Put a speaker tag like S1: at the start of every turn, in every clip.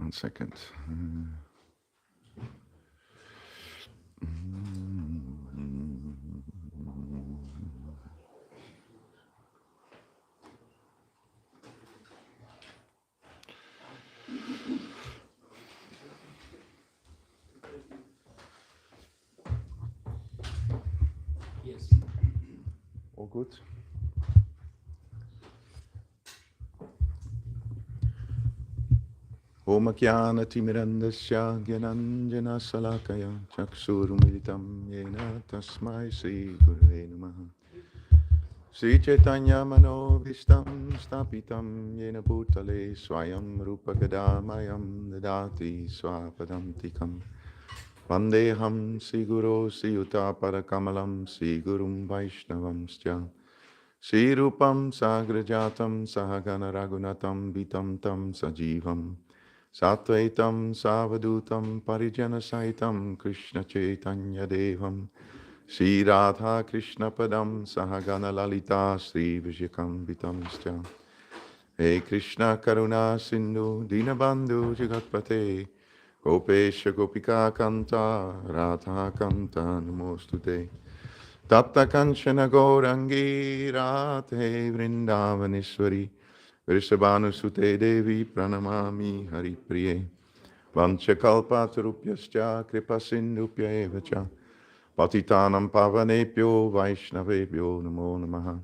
S1: 1 second.
S2: Yes.
S1: All good? Om Jnana-timirandasya Gyananjana Salakaya Chaksurumilitam Yena Tasmai Sri Gurave Namaha Sri Chaitanya Manobhishtam Stapitam Yena Bhutale Swayam Rupa Gadamayam Dadati Swapadantikam Vandeham Sri Guru Sri Yuta Parakamalam Sri Gurum Vaishnavamscha Sri Rupam Sagrajatam Sahagana Ragunatam Vitam Tam Sajivam Satvaitam Savadutam Parijana Saitam Krishna Chaitanya Devam Sri Radha Krishna Padam Sahagana Lalita Sri Vishakam Vitamscha He Krishna Karuna Sindhu Dinabandhu Jagatpate Gopesha Gopika Kanta Radha Kanta Namostute Tapta Kanchana Gaurangi Radhe Vrindavaneshwari Vrishabhanusute Devi Pranamami Haripriye Vanchakalpatarupyascha Kripasindhupya Evacha Patitanam Pavanepyo Vaishnavebhyo Namo Namaha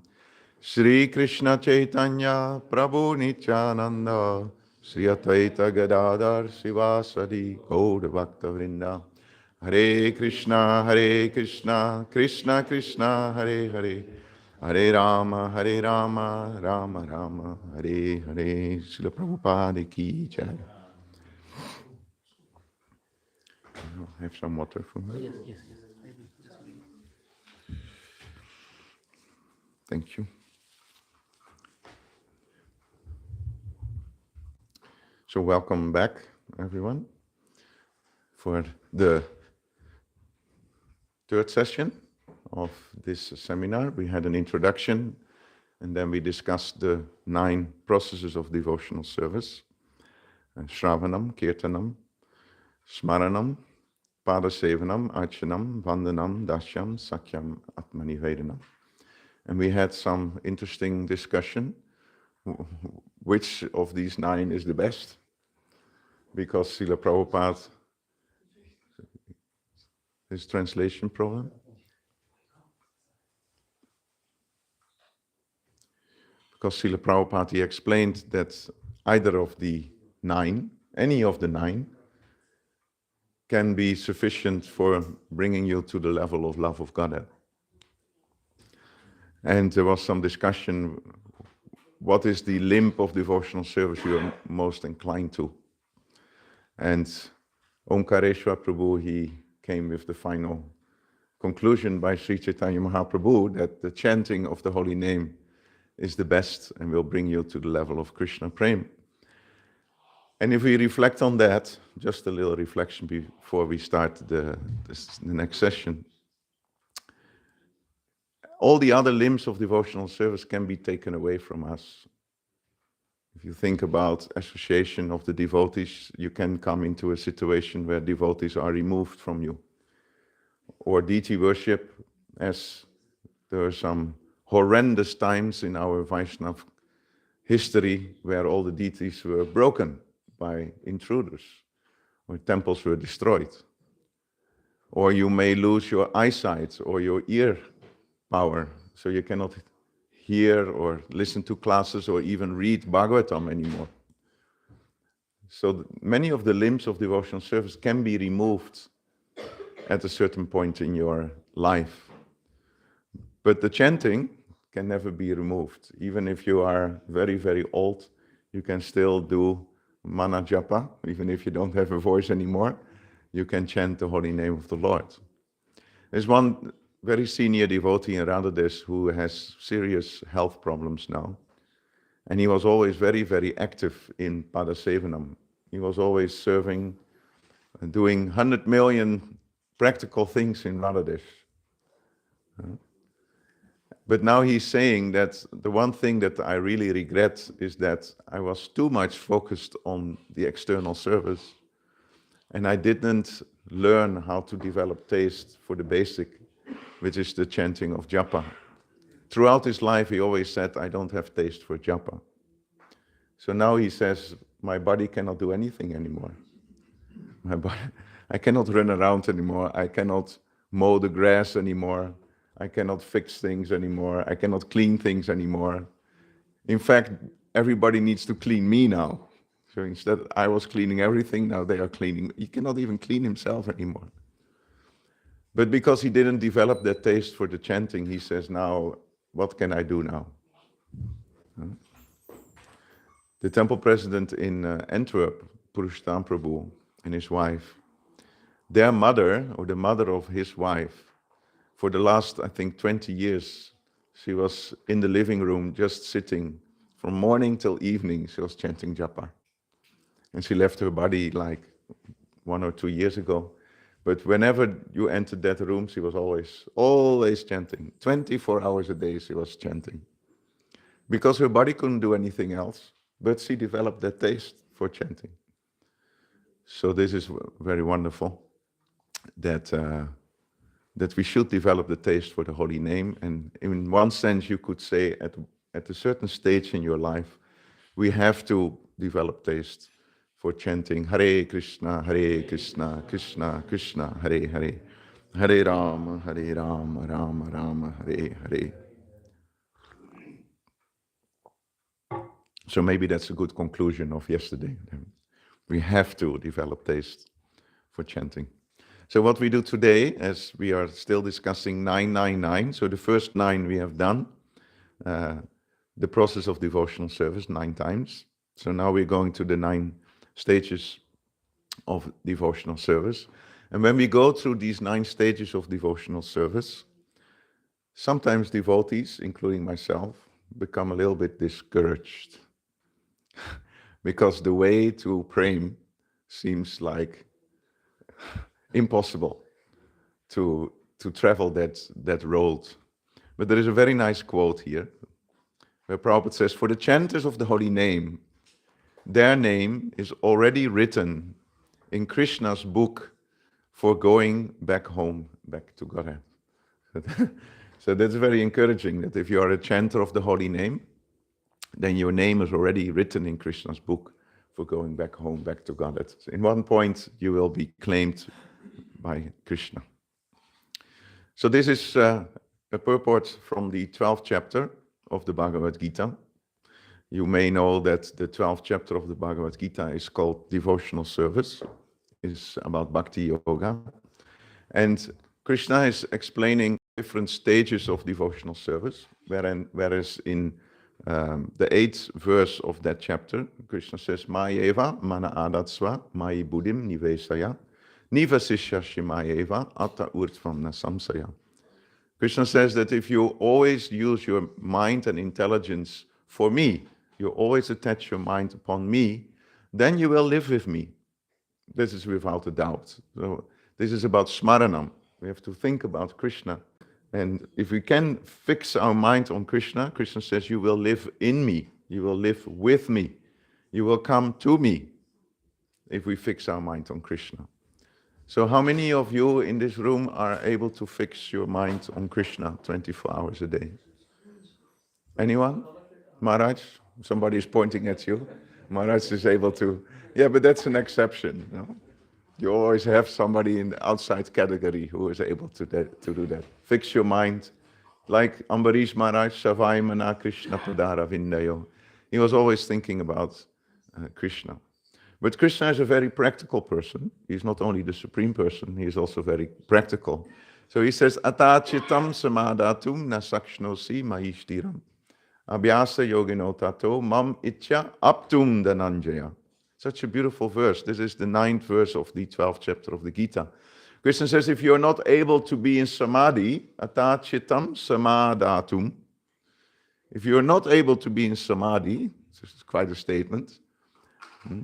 S1: Shri Krishna Chaitanya Prabhu Nityananda Shri Advaita Gadadhar Sivasadi Gaura Bhakta Vrinda Hare Krishna Krishna Krishna Hare Hare Hare Rama Rama Rama Hare Hare Srila Prabhupada Ki Jai. I have some water for me.
S2: Yes. Maybe just a minute.
S1: Thank you. So welcome back, everyone, for the third session of this seminar. We had an introduction, and then we discussed the 9 processes of devotional service. Shravanam, Kirtanam, Smaranam, Padasevanam, Archanam, Vandanam, Dashyam, Sakyam, Atmanivedanam. And we had some interesting discussion. Which of these 9 is the best? Because Srila Prabhupada, his translation problem. Because Srila Prabhupada, he explained that either of the 9, any of the 9, can be sufficient for bringing you to the level of love of Godhead. And there was some discussion, what is the limb of devotional service you are most inclined to? And Omkareshwar Prabhu, he came with the final conclusion by Sri Chaitanya Mahaprabhu that the chanting of the holy name is the best and will bring you to the level of Krishna Prem. And if we reflect on that, just a little reflection before we start the next session, all the other limbs of devotional service can be taken away from us. If you think about association of the devotees, you can come into a situation where devotees are removed from you. Or deity worship, as there are some horrendous times in our Vaishnava history where all the deities were broken by intruders, or temples were destroyed. Or you may lose your eyesight or your ear power, so you cannot hear or listen to classes or even read Bhagavatam anymore. So many of the limbs of devotional service can be removed at a certain point in your life. But the chanting can never be removed. Even if you are very, very old, you can still do mana japa. Even if you don't have a voice anymore, you can chant the holy name of the Lord. There's one very senior devotee in Gauradesh who has serious health problems now. And he was always very, very active in Padasevanam. He was always serving and doing 100 million practical things in Gauradesh. But now he's saying that the one thing that I really regret is that I was too much focused on the external service, and I didn't learn how to develop taste for the basic, which is the chanting of japa. Throughout his life, he always said, I don't have taste for japa. So now he says, my body cannot do anything anymore. My body, I cannot run around anymore. I cannot mow the grass anymore. I cannot fix things anymore. I cannot clean things anymore. In fact, everybody needs to clean me now. So instead, I was cleaning everything, now they are cleaning. He cannot even clean himself anymore. But because he didn't develop that taste for the chanting, he says, now, what can I do now? The temple president in Antwerp, Purushottam Prabhu, and his wife, their mother, or the mother of his wife, for the last, I think, 20 years, she was in the living room just sitting from morning till evening. She was chanting japa. And she left her body like 1 or 2 years ago. But whenever you entered that room, she was always chanting. 24 hours a day she was chanting. Because her body couldn't do anything else, but she developed that taste for chanting. So this is very wonderful, that we should develop the taste for the holy name. And in one sense, you could say at a certain stage in your life, we have to develop taste for chanting Hare Krishna, Krishna Krishna, Hare Hare, Hare Rama, Rama Rama, Hare Hare. So maybe that's a good conclusion of yesterday. We have to develop taste for chanting. So what we do today, as we are still discussing 999, so the first 9 we have done, the process of devotional service 9 times. So now we're going to the 9 stages of devotional service. And when we go through these 9 stages of devotional service, sometimes devotees, including myself, become a little bit discouraged because the way to prem seems like impossible to travel that road. But there is a very nice quote here, where Prabhupada says, for the chanters of the holy name, their name is already written in Krishna's book for going back home, back to Godhead. So that's very encouraging, that if you are a chanter of the holy name, then your name is already written in Krishna's book for going back home, back to Godhead. So in one point, you will be claimed by Krishna. So this is a purport from the 12th chapter of the Bhagavad Gita. You may know that the 12th chapter of the Bhagavad Gita is called Devotional Service. It's about Bhakti Yoga. And Krishna is explaining different stages of devotional service, whereas in the 8th verse of that chapter, Krishna says, Mayeva mana adatsva mayi buddhim nivesaya nivasishya shimayeva atta urtvam na samsaya. Krishna says that if you always use your mind and intelligence for me, you always attach your mind upon me, then you will live with me. This is without a doubt. So this is about smaranam. We have to think about Krishna. And if we can fix our mind on Krishna, Krishna says, you will live in me. You will live with me. You will come to me if we fix our mind on Krishna. So how many of you in this room are able to fix your mind on Krishna 24 hours a day? Anyone? Maharaj? Somebody is pointing at you. Maharaj is able to. Yeah, but that's an exception. No? You always have somebody in the outside category who is able to do that. Fix your mind. Like Ambarish Maharaj, Savai Mana Krishna Padara Vindayo. He was always thinking about Krishna. But Krishna is a very practical person. He's not only the supreme person, he is also very practical. So he says, Atachitam samadatum nasakshnosi mahishtiram. Abhyasa yogino tato mam itcha aptum dananjaya. Such a beautiful verse. This is the 9th verse of the 12th chapter of the Gita. Krishna says, if you're not able to be in samadhi, atachitam samadatum. If you're not able to be in samadhi, this is quite a statement,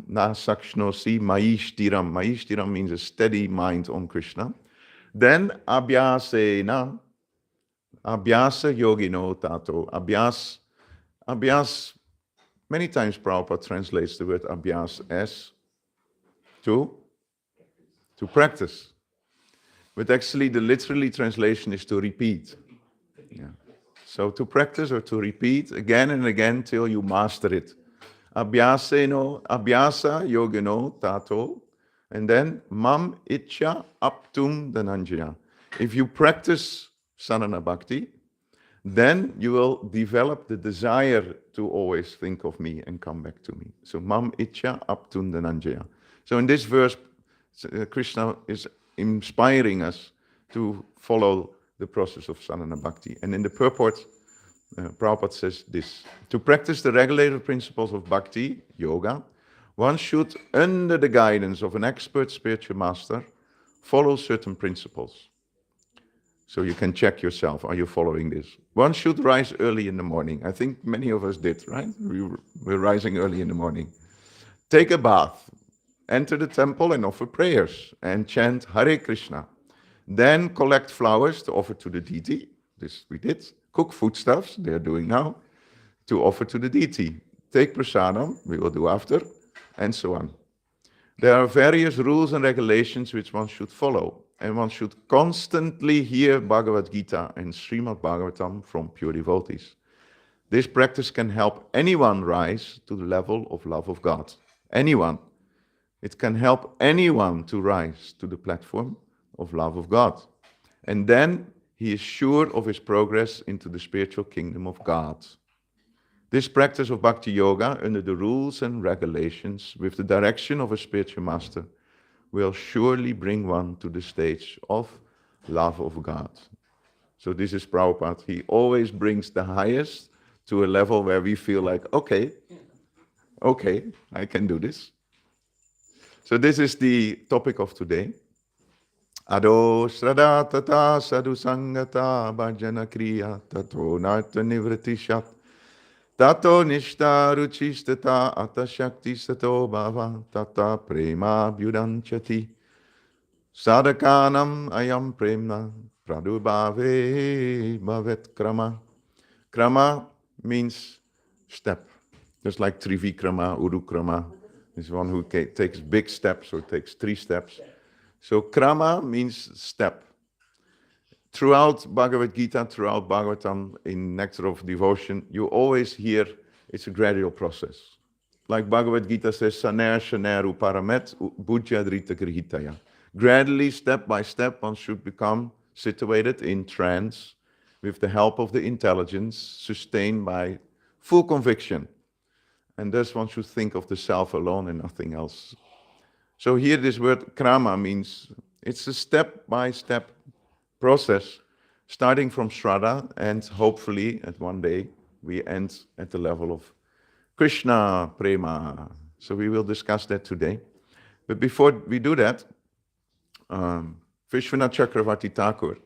S1: na sakshnosi maishtiram. Maishtiram means a steady mind on Krishna. Then abhyasena, Abhyasa yogino tato. Abhyas, many times Prabhupada translates the word abhyas as to practice. But actually the literally translation is to repeat. Yeah. So to practice or to repeat again and again till you master it. Abhyasa yogino tato. And then mam itcha aptum dhananjaya. If you practice sadhana bhakti, then you will develop the desire to always think of me and come back to me. So mam itcha aptum dhananjaya. So in this verse, Krishna is inspiring us to follow the process of sadhana bhakti. And in the purport, Prabhupada says this: to practice the regulated principles of bhakti, yoga, one should, under the guidance of an expert spiritual master, follow certain principles. So you can check yourself, are you following this? One should rise early in the morning. I think many of us did, right? We're rising early in the morning. Take a bath, enter the temple and offer prayers, and chant Hare Krishna. Then collect flowers to offer to the deity. This we did. Cook foodstuffs, they are doing now, to offer to the deity. Take prasadam, we will do after, and so on. There are various rules and regulations which one should follow, and one should constantly hear Bhagavad Gita and Srimad Bhagavatam from pure devotees. This practice can help anyone rise to the level of love of God. Anyone. It can help anyone to rise to the platform of love of God. And then he is sure of his progress into the spiritual kingdom of God. This practice of Bhakti Yoga, under the rules and regulations, with the direction of a spiritual master, will surely bring one to the stage of love of God. So this is Prabhupada. He always brings the highest to a level where we feel like, okay, I can do this. So this is the topic of today. Ado srada tata sadhu sangata bhajana kriya tato narta nivritishat tato nishta ruchistata ata shakti sato bhava tata prema bhyudanchati sadhakanam ayam premna pradubhave bhavet krama. Krama means step, just like Trivikrama, Urukrama is one who takes big steps or takes 3 steps. So krama means step. Throughout Bhagavad Gita, throughout Bhagavatam, in Nectar of Devotion, you always hear it's a gradual process. Like Bhagavad Gita says, saner shaner uparamet bhujya drita grihitaya. Gradually, step by step, one should become situated in trance with the help of the intelligence, sustained by full conviction. And thus one should think of the self alone and nothing else. So here this word krama means it's a step-by-step process, starting from Shraddha, and hopefully at one day we end at the level of Krishna Prema. So we will discuss that today. But before we do that, Vishwanath Chakravarti Thakur,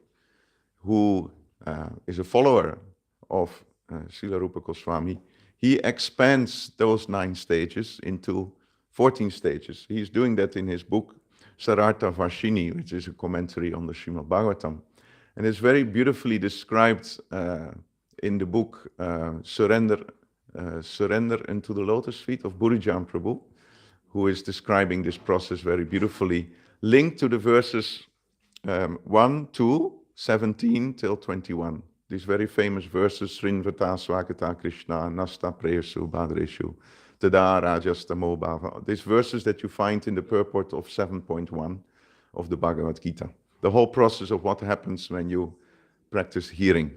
S1: who is a follower of Srila Rupa Goswami, he expands those 9 stages into 14 stages. He's doing that in his book, Sarartha Varshini, which is a commentary on the Srimad Bhagavatam. And it's very beautifully described in the book Surrender into the Lotus Feet of Burijan Prabhu, who is describing this process very beautifully, linked to the verses 1 to 17 till 21. These very famous verses, Srinvata Swakata Krishna, Nasta Preyasu Bhadreshu, Tada Rajastamo Bhava. These verses that you find in the purport of 7.1 of the Bhagavad Gita. The whole process of what happens when you practice hearing.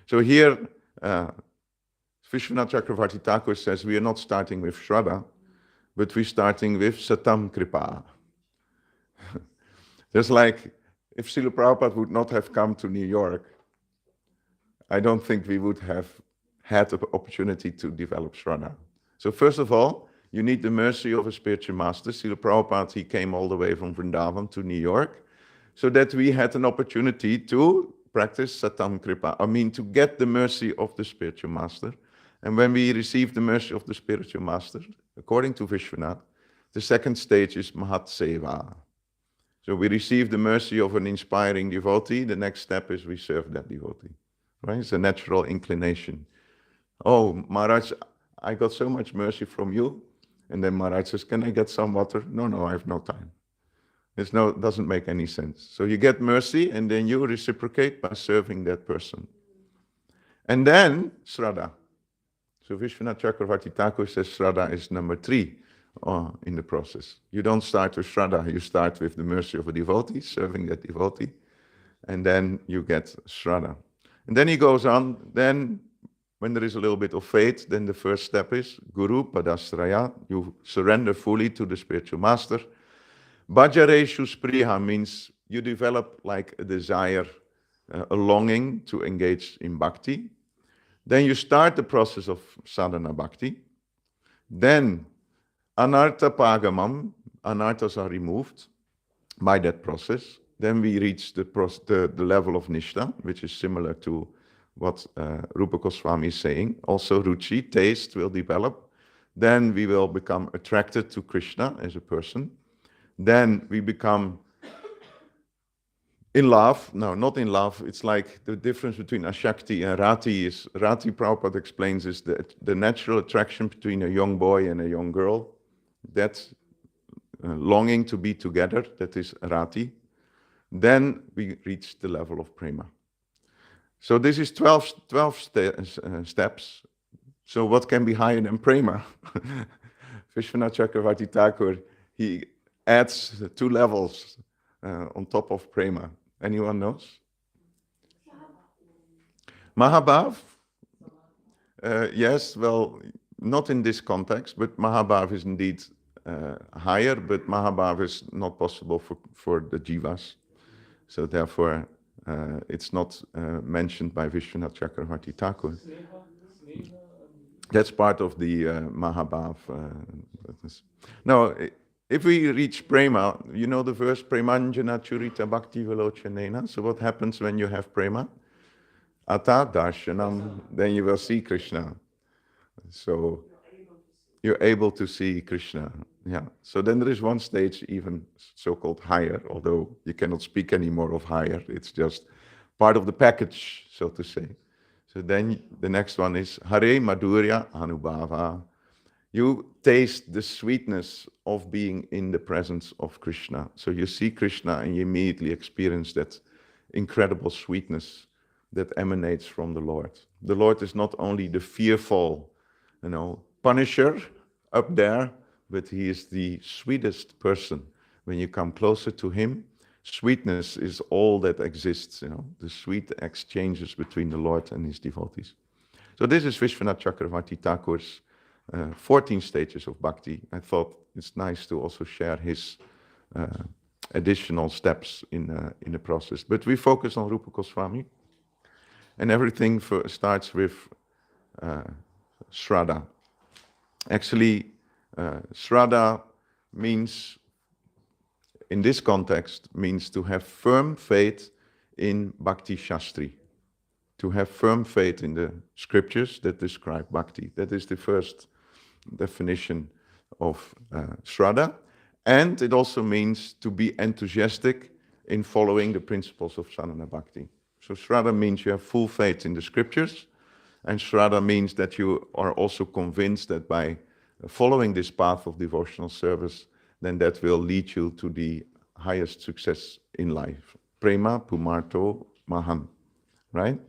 S1: So here, Vishwanath Chakravarti Thakur says we are not starting with Shraddha, but we're starting with Satam Kripa. Just like if Srila Prabhupada would not have come to New York, I don't think we would have had the opportunity to develop Shraddha. So first of all, you need the mercy of a spiritual master. Srila Prabhupada, he came all the way from Vrindavan to New York, so that we had an opportunity to practice Satam Kripa. I mean, to get the mercy of the spiritual master. And when we receive the mercy of the spiritual master, according to Vishwanath, the second stage is Mahat Seva. So we receive the mercy of an inspiring devotee. The next step is we serve that devotee. right? It's a natural inclination. Oh, Maharaj, I got so much mercy from you. And then Maharaj says, can I get some water? No, no, I have no time. Doesn't make any sense. So you get mercy and then you reciprocate by serving that person. And then Shraddha. So Vishwanath Chakravarti Thakur says Shraddha is number 3 in the process. You don't start with Shraddha, you start with the mercy of a devotee, serving that devotee, and then you get Shraddha. And then he goes on, then when there is a little bit of faith, then the first step is Guru Padasraya, you surrender fully to the spiritual master. Bhajareshu Spriha means you develop like a desire, a longing to engage in bhakti. Then you start the process of sadhana bhakti. Then anartha pagamam, anarthas are removed by that process. Then we reach the level of nishtha, which is similar to what Rupa Goswami is saying. Also ruchi, taste will develop. Then we will become attracted to Krishna as a person. Then we become in love. No, not in love. It's like the difference between Ashakti and Rati is, Rati Prabhupada explains, is the natural attraction between a young boy and a young girl. That's longing to be together, that is Rati. Then we reach the level of Prema. So this is 12 steps. So what can be higher than Prema? Vishwanath Chakravarti Thakur, he adds 2 levels on top of Prema. Anyone knows? Mahabhav? Yes, well, not in this context, but Mahabhav is indeed higher, but Mahabhav is not possible for the jivas. So therefore, it's not mentioned by Vishwanath Chakravarti Thakur. That's part of the Mahabhav. Now, if we reach Prema, you know the verse, Premanjana Churita Bhakti Vilochanena. So what happens when you have Prema? Ata Darshanam, then you will see Krishna. So you're able to see Krishna. Yeah. So then there is one stage even so-called higher, although you cannot speak anymore of higher. It's just part of the package, so to say. So then the next one is Hare Madhurya Anubhava. You taste the sweetness of being in the presence of Krishna. So you see Krishna and you immediately experience that incredible sweetness that emanates from the Lord. The Lord is not only the fearful, punisher up there, but he is the sweetest person. When you come closer to him, sweetness is all that exists, the sweet exchanges between the Lord and his devotees. So this is Vishwanath Chakravarti Thakur's 14 stages of bhakti. I thought it's nice to also share his additional steps in the process. But we focus on Rupa Goswami, and everything starts with Shraddha. Actually, Shraddha means, in this context, means to have firm faith in Bhakti Shastri, to have firm faith in the scriptures that describe bhakti. That is the first definition of Shraddha. And it also means to be enthusiastic in following the principles of sadhana bhakti. So Shraddha means you have full faith in the scriptures, and Shraddha means that you are also convinced that by following this path of devotional service, then that will lead you to the highest success in life. Prema Pumarto Mahan, right?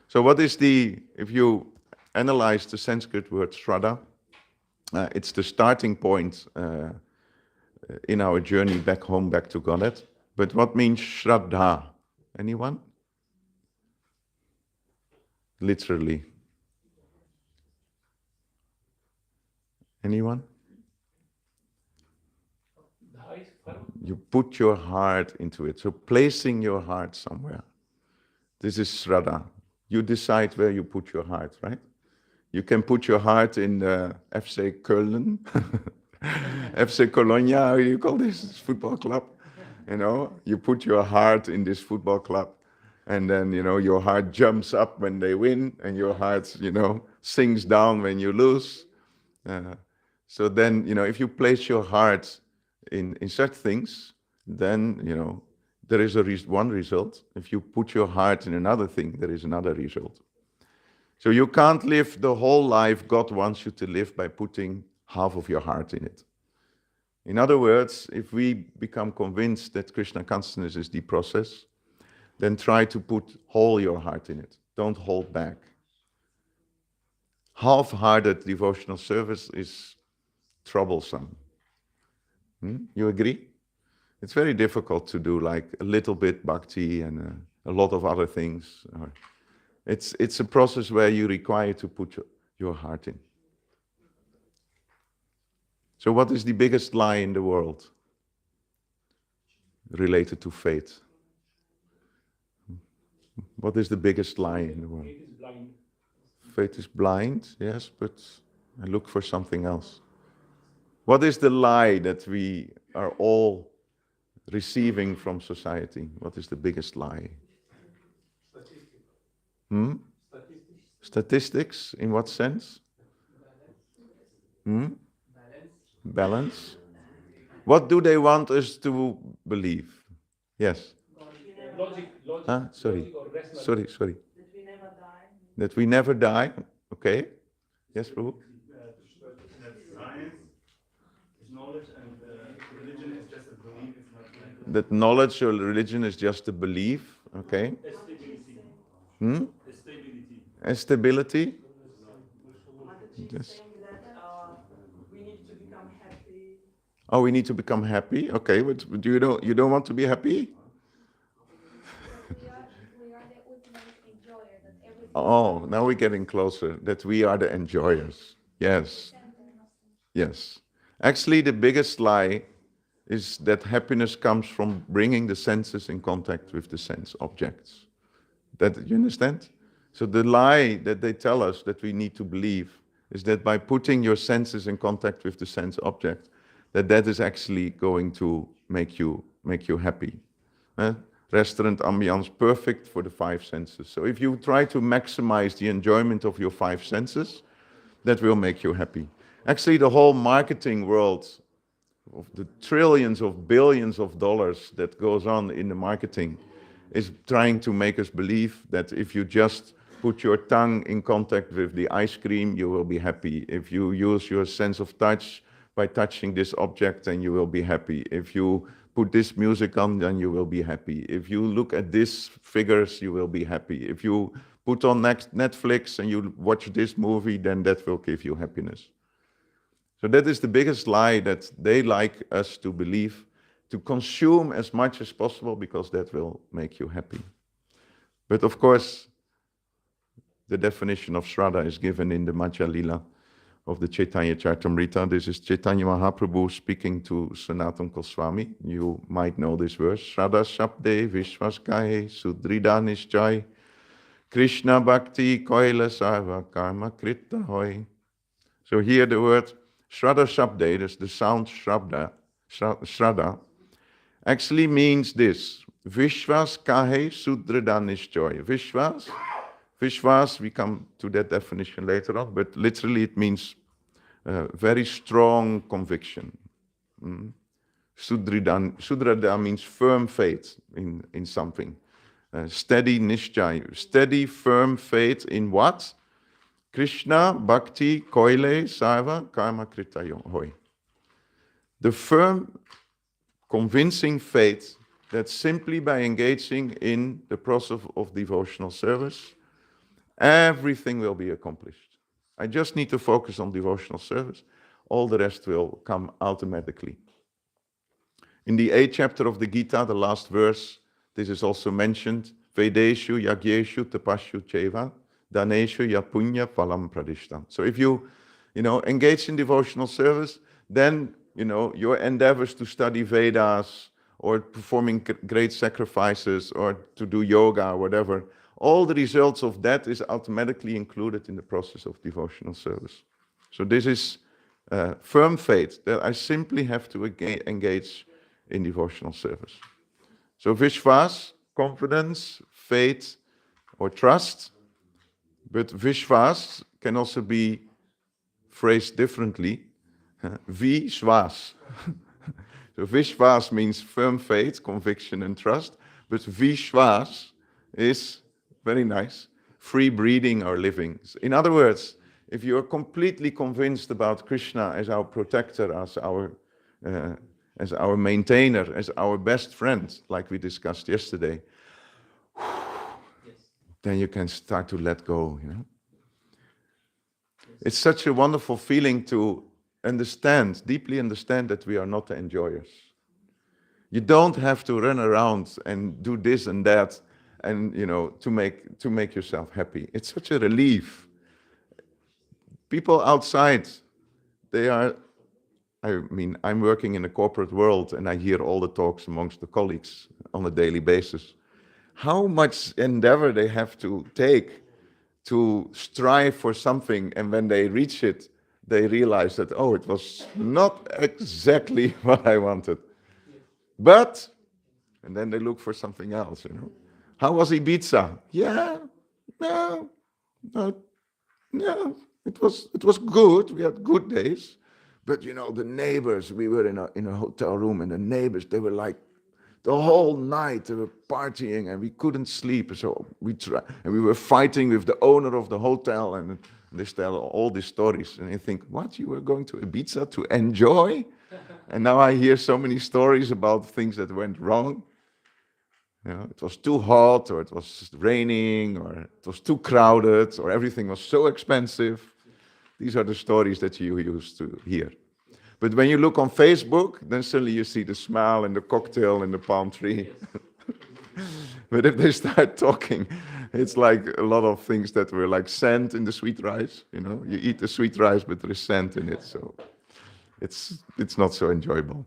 S1: So what is if you analyze the Sanskrit word Shraddha, it's the starting point in our journey back home, back to Godhead. But what means Shraddha? Anyone? Literally. Anyone? You put your heart into it. So placing your heart somewhere. This is Shraddha. You decide where you put your heart, right? You can put your heart in FC Köln, FC Colonia, how do you call this football club? You put your heart in this football club, and then, your heart jumps up when they win, and your heart, sinks down when you lose. So then, if you place your heart in such things, then, there is one result. If you put your heart in another thing, there is another result. So you can't live the whole life God wants you to live by putting half of your heart in it. In other words, if we become convinced that Krishna consciousness is the process, then try to put all your heart in it. Don't hold back. Half-hearted devotional service is troublesome. You agree? It's very difficult to do like a little bit bhakti and a lot of other things. It's a process where you require to put your heart in. So what is the biggest lie in the world related to faith? What is the biggest lie in the world?
S2: Faith is blind.
S1: Faith is blind, yes, but I look for something else. What is the lie that we are all receiving from society? What is the biggest lie?
S2: Statistics.
S1: Statistics, in what sense? Balance. What do they want us to believe? Yes.
S2: Logic.
S1: Sorry.
S2: Logic or rational.
S1: Sorry. That we never die. Okay. Yes, Prabhu?
S3: That science is knowledge and religion is just a belief. It's not like
S1: That knowledge or religion is just a belief. Okay. Stability. Yes.
S4: We need to become happy.
S1: Oh, we need to become happy. Okay, but do you don't want to be happy?
S5: We are the ultimate enjoyer that everything.
S1: Oh, now we're getting closer. That we are the enjoyers. Yes. Yes. Actually, the biggest lie is that happiness comes from bringing the senses in contact with the sense objects. That you understand? So the lie that they tell us that we need to believe is that by putting your senses in contact with the sense object, that is actually going to make you happy. Restaurant ambiance perfect for the five senses. So if you try to maximize the enjoyment of your five senses, that will make you happy. Actually, the whole marketing world of the trillions of billions of dollars that goes on in the marketing is trying to make us believe that if you just put your tongue in contact with the ice cream, you will be happy. If you use your sense of touch by touching this object, then you will be happy. If you put this music on, then you will be happy. If you look at these figures, you will be happy. If you put on Netflix and you watch this movie, then that will give you happiness. So that is the biggest lie that they like us to believe, to consume as much as possible because that will make you happy. But of course, the definition of Shraddha is given in the Madhya Lila of the Chaitanya Charitamrita. This is Chaitanya Mahaprabhu speaking to Sanatana Goswami. You might know this verse. Shraddha Shabde Vishwas Kahe Sudrida Nishchay Krishna Bhakti Koila Sarva Karma Kritta Hoy. So here the word Shraddha Shabde, that's the sound Shraddha, actually means this. Vishwas Kahe Sudrida Nishchay. Vishwas, we come to that definition later on, but literally it means very strong conviction. Sudrida means firm faith in something. Steady nishchay, steady firm faith in what? Krishna, Bhakti, Koile, Sarva, Karma, Krita, Hoy. The firm, convincing faith that simply by engaging in the process of devotional service, everything will be accomplished. I just need to focus on devotional service. All the rest will come automatically. In the 8th chapter of the Gita, the last verse, this is also mentioned. Vedeshu yagyeshu tapashu cheva daneshu yapunya phalam pradishtam. So if you engage in devotional service, then your endeavors to study Vedas or performing great sacrifices or to do yoga or whatever, all the results of that is automatically included in the process of devotional service. So this is firm faith that I simply have to engage in devotional service. So Vishwas, confidence, faith, or trust. But Vishwas can also be phrased differently. Vishwas. So Vishwas means firm faith, conviction, and trust. But Vishwas is very nice, free breathing or living. In other words, if you are completely convinced about Krishna as our protector, as our maintainer, as our best friend, like we discussed yesterday, then you can start to let go, you know. It's such a wonderful feeling to understand, deeply understand that we are not the enjoyers. You don't have to run around and do this and that and, you know, to make yourself happy. It's such a relief. People outside, I'm working in the corporate world and I hear all the talks amongst the colleagues on a daily basis. How much endeavor they have to take to strive for something, and when they reach it, they realize that, oh, it was not exactly what I wanted. But, and then they look for something else, you know. How was Ibiza? Yeah, no, it was good. We had good days. But, you know, the neighbors, we were in a hotel room, and the neighbors, they were like, the whole night they were partying and we couldn't sleep. So we tried, and we were fighting with the owner of the hotel, and they tell all these stories. And I think, what, you were going to Ibiza to enjoy? And now I hear so many stories about things that went wrong. You know, it was too hot, or it was raining, or it was too crowded, or everything was so expensive. These are the stories that you used to hear. But when you look on Facebook, then suddenly you see the smile and the cocktail and the palm tree. But if they start talking, it's like a lot of things that were like sand in the sweet rice. You know, you eat the sweet rice, but there is sand in it, so it's not so enjoyable.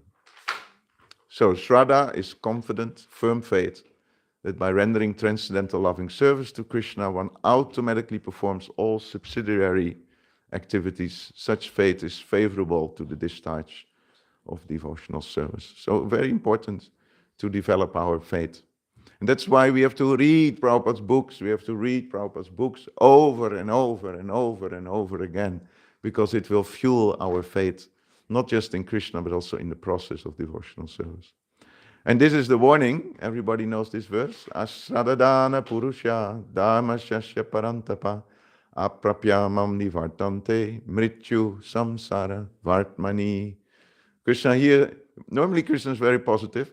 S1: So Shraddha is confident, firm faith that by rendering transcendental loving service to Krishna, one automatically performs all subsidiary activities. Such faith is favorable to the discharge of devotional service. So very important to develop our faith. And that's why we have to read Prabhupada's books. We have to read Prabhupada's books over and over and over and over again, because it will fuel our faith, not just in Krishna, but also in the process of devotional service. And this is the warning. Everybody knows this verse. Asradadana purusha dharmashasya parantapa aprapyamam nivartante mrityu samsara vartmani. Krishna here, normally Krishna is very positive,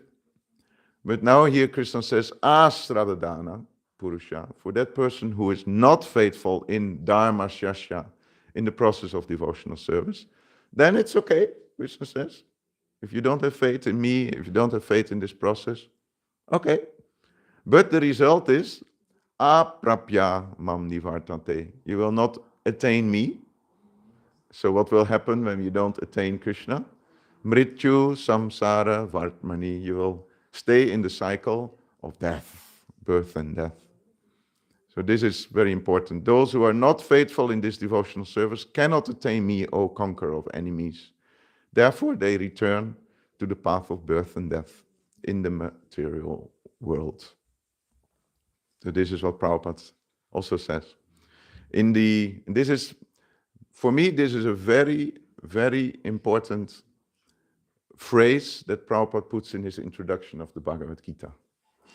S1: but now here Krishna says asradadana purusha, for that person who is not faithful in dharma shasya, in the process of devotional service, then it's okay, Krishna says. If you don't have faith in me, if you don't have faith in this process, okay. But the result is aprapya mam nivartante. You will not attain me. So what will happen when you don't attain Krishna? Mrityu samsara vartmani. You will stay in the cycle of death, birth and death. So this is very important. Those who are not faithful in this devotional service cannot attain me, O conqueror of enemies. Therefore they return to the path of birth and death in the material world. So this is what Prabhupada also says. For me, this is a very, very important phrase that Prabhupada puts in his introduction of the Bhagavad Gita.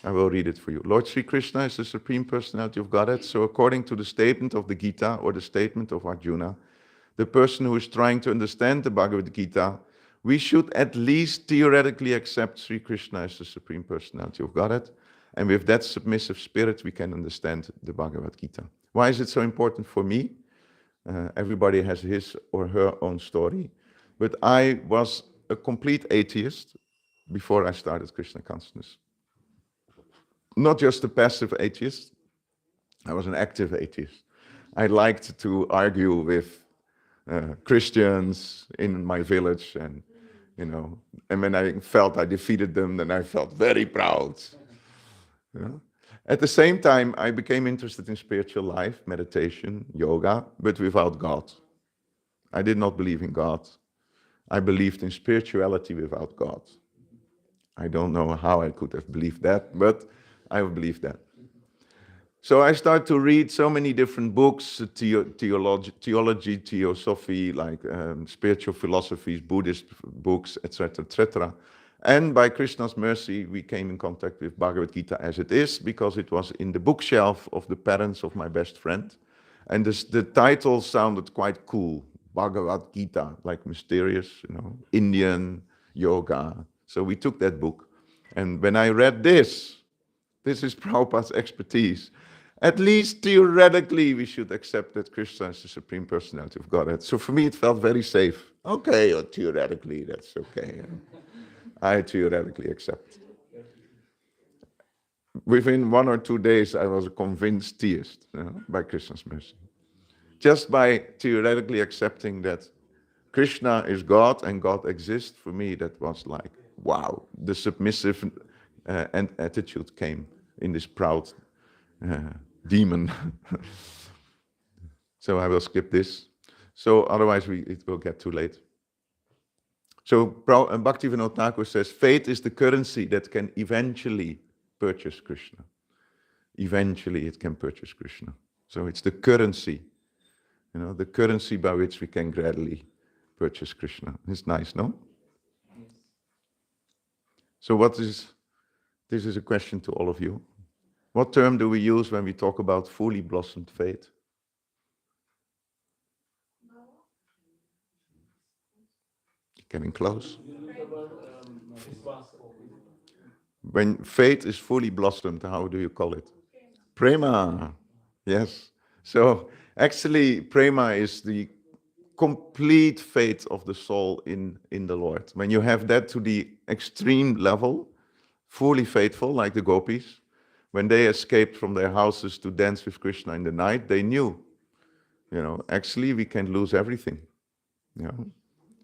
S1: I will read it for you. Lord Sri Krishna is the Supreme Personality of Godhead. So according to the statement of the Gita, or the statement of Arjuna, the person who is trying to understand the Bhagavad Gita, we should at least theoretically accept Sri Krishna as the Supreme Personality of Godhead. And with that submissive spirit, we can understand the Bhagavad Gita. Why is it so important for me? Everybody has his or her own story. But I was a complete atheist before I started Krishna consciousness. Not just a passive atheist, I was an active atheist. I liked to argue with Christians in my village, and and when I felt I defeated them, then I felt very proud. At the same time, I became interested in spiritual life, meditation, yoga, but without God. I did not believe in God. I believed in spirituality without God. I don't know how I could have believed that, but I believed that. So I started to read so many different books, theology, theosophy, like spiritual philosophies, Buddhist books, etc., etc. And by Krishna's mercy, we came in contact with Bhagavad Gita as it is, because it was in the bookshelf of the parents of my best friend. And the title sounded quite cool. Bhagavad Gita, like mysterious, Indian yoga. So we took that book. And when I read this is Prabhupada's expertise. At least theoretically, we should accept that Krishna is the Supreme Personality of Godhead. So for me, it felt very safe. Okay, or theoretically, that's okay. I theoretically accept. Within 1 or 2 days, I was a convinced theist, by Krishna's mercy. Just by theoretically accepting that Krishna is God and God exists, for me, that was like, wow, the submissive attitude came in this proud demon. So I will skip this. So otherwise it will get too late. So Bhaktivinoda Thakur says, faith is the currency that can eventually purchase Krishna. Eventually it can purchase Krishna. So it's the currency, the currency by which we can gradually purchase Krishna. It's nice, no? So this is a question to all of you. What term do we use when we talk about fully blossomed faith? Getting close. When faith is fully blossomed, how do you call it? Prema. Yes. So actually, prema is the complete faith of the soul in the Lord. When you have that to the extreme level, fully faithful, like the gopis, when they escaped from their houses to dance with Krishna in the night, they knew, actually we can lose everything,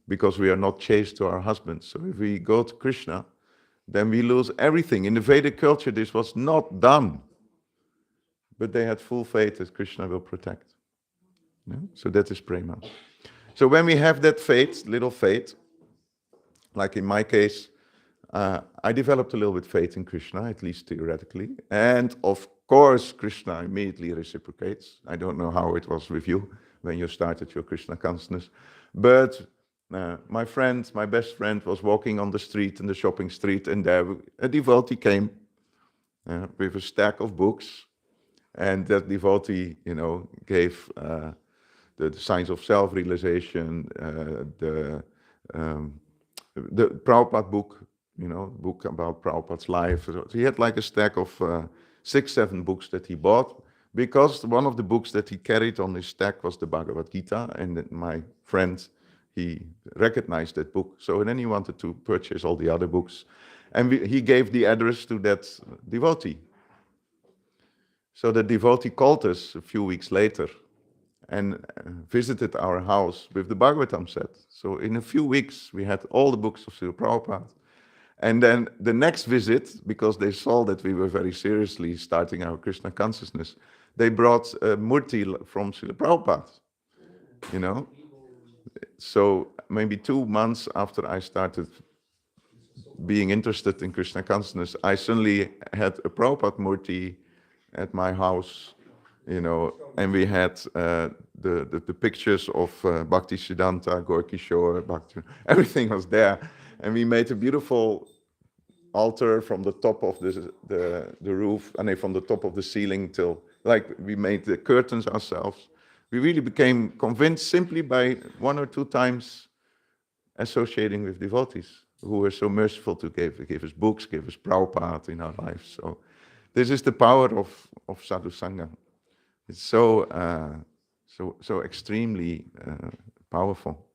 S1: because we are not chaste to our husbands. So if we go to Krishna, then we lose everything. In the Vedic culture, this was not done. But they had full faith that Krishna will protect. So that is prema. So when we have that faith, little faith, like in my case, I developed a little bit faith in Krishna, at least theoretically. And of course, Krishna immediately reciprocates. I don't know how it was with you when you started your Krishna consciousness. But my best friend was walking on the street, in the shopping street, and there a devotee came with a stack of books. And that devotee, gave the signs of self-realization, the Prabhupada book, book about Prabhupada's life. So he had like a stack of 6, 7 books that he bought, because one of the books that he carried on his stack was the Bhagavad Gita, and my friend, he recognized that book. So then he wanted to purchase all the other books, and he gave the address to that devotee. So the devotee called us a few weeks later and visited our house with the Bhagavatam set. So in a few weeks, we had all the books of Srila Prabhupada. And then the next visit, because they saw that we were very seriously starting our Krishna consciousness, they brought a murti from Srila Prabhupada, So maybe 2 months after I started being interested in Krishna consciousness, I suddenly had a Prabhupada murti at my house, and we had the pictures of Bhakti Siddhanta, Gorky Shore, everything was there. And we made a beautiful altar from the top of the roof, from the top of the ceiling till, we made the curtains ourselves. We really became convinced simply by 1 or 2 times associating with devotees who were so merciful to give us books, give us Prabhupada in our lives. So this is the power of sadhu sangha. It's so extremely powerful.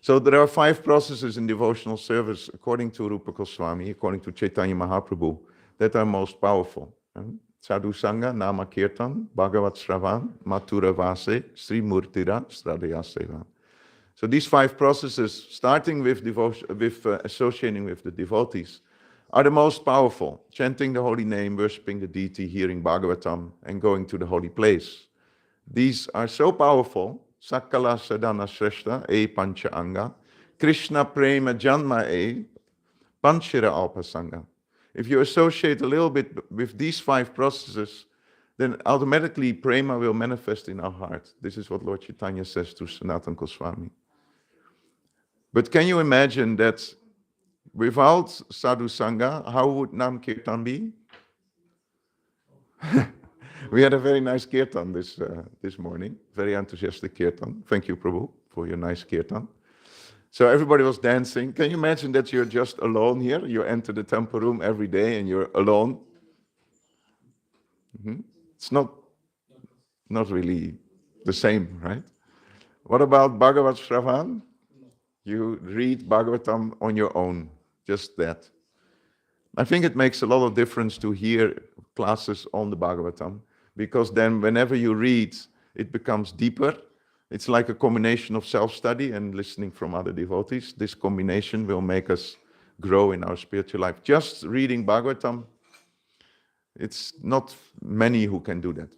S1: So there are 5 processes in devotional service, according to Rupa Goswami, according to Chaitanya Mahaprabhu, that are most powerful. Sadhu Sangha, Nama Kirtan, Bhagavat Shravan, Mathura Vase, Sri Murtira, Stradaya Seva. So these 5 processes, starting with associating with the devotees, are the most powerful. Chanting the holy name, worshipping the deity, hearing Bhagavatam, and going to the holy place. These are so powerful. Sakala Sadhana Shrestha, Pancha Anga, Krishna Prema Janma, Panchira Alpasanga. If you associate a little bit with these 5 processes, then automatically prema will manifest in our heart. This is what Lord Chaitanya says to Sanatana Goswami. But can you imagine that without sadhu sangha, how would Nam Kirtan be? We had a very nice kirtan this morning, very enthusiastic kirtan. Thank you, Prabhu, for your nice kirtan. So everybody was dancing. Can you imagine that you're just alone here? You enter the temple room every day and you're alone. It's not really the same, right? What about Bhagavad Shravan? You read Bhagavatam on your own, just that. I think it makes a lot of difference to hear classes on the Bhagavatam, because then whenever you read, it becomes deeper. It's like a combination of self-study and listening from other devotees. This combination will make us grow in our spiritual life. Just reading Bhagavatam, it's not many who can do that.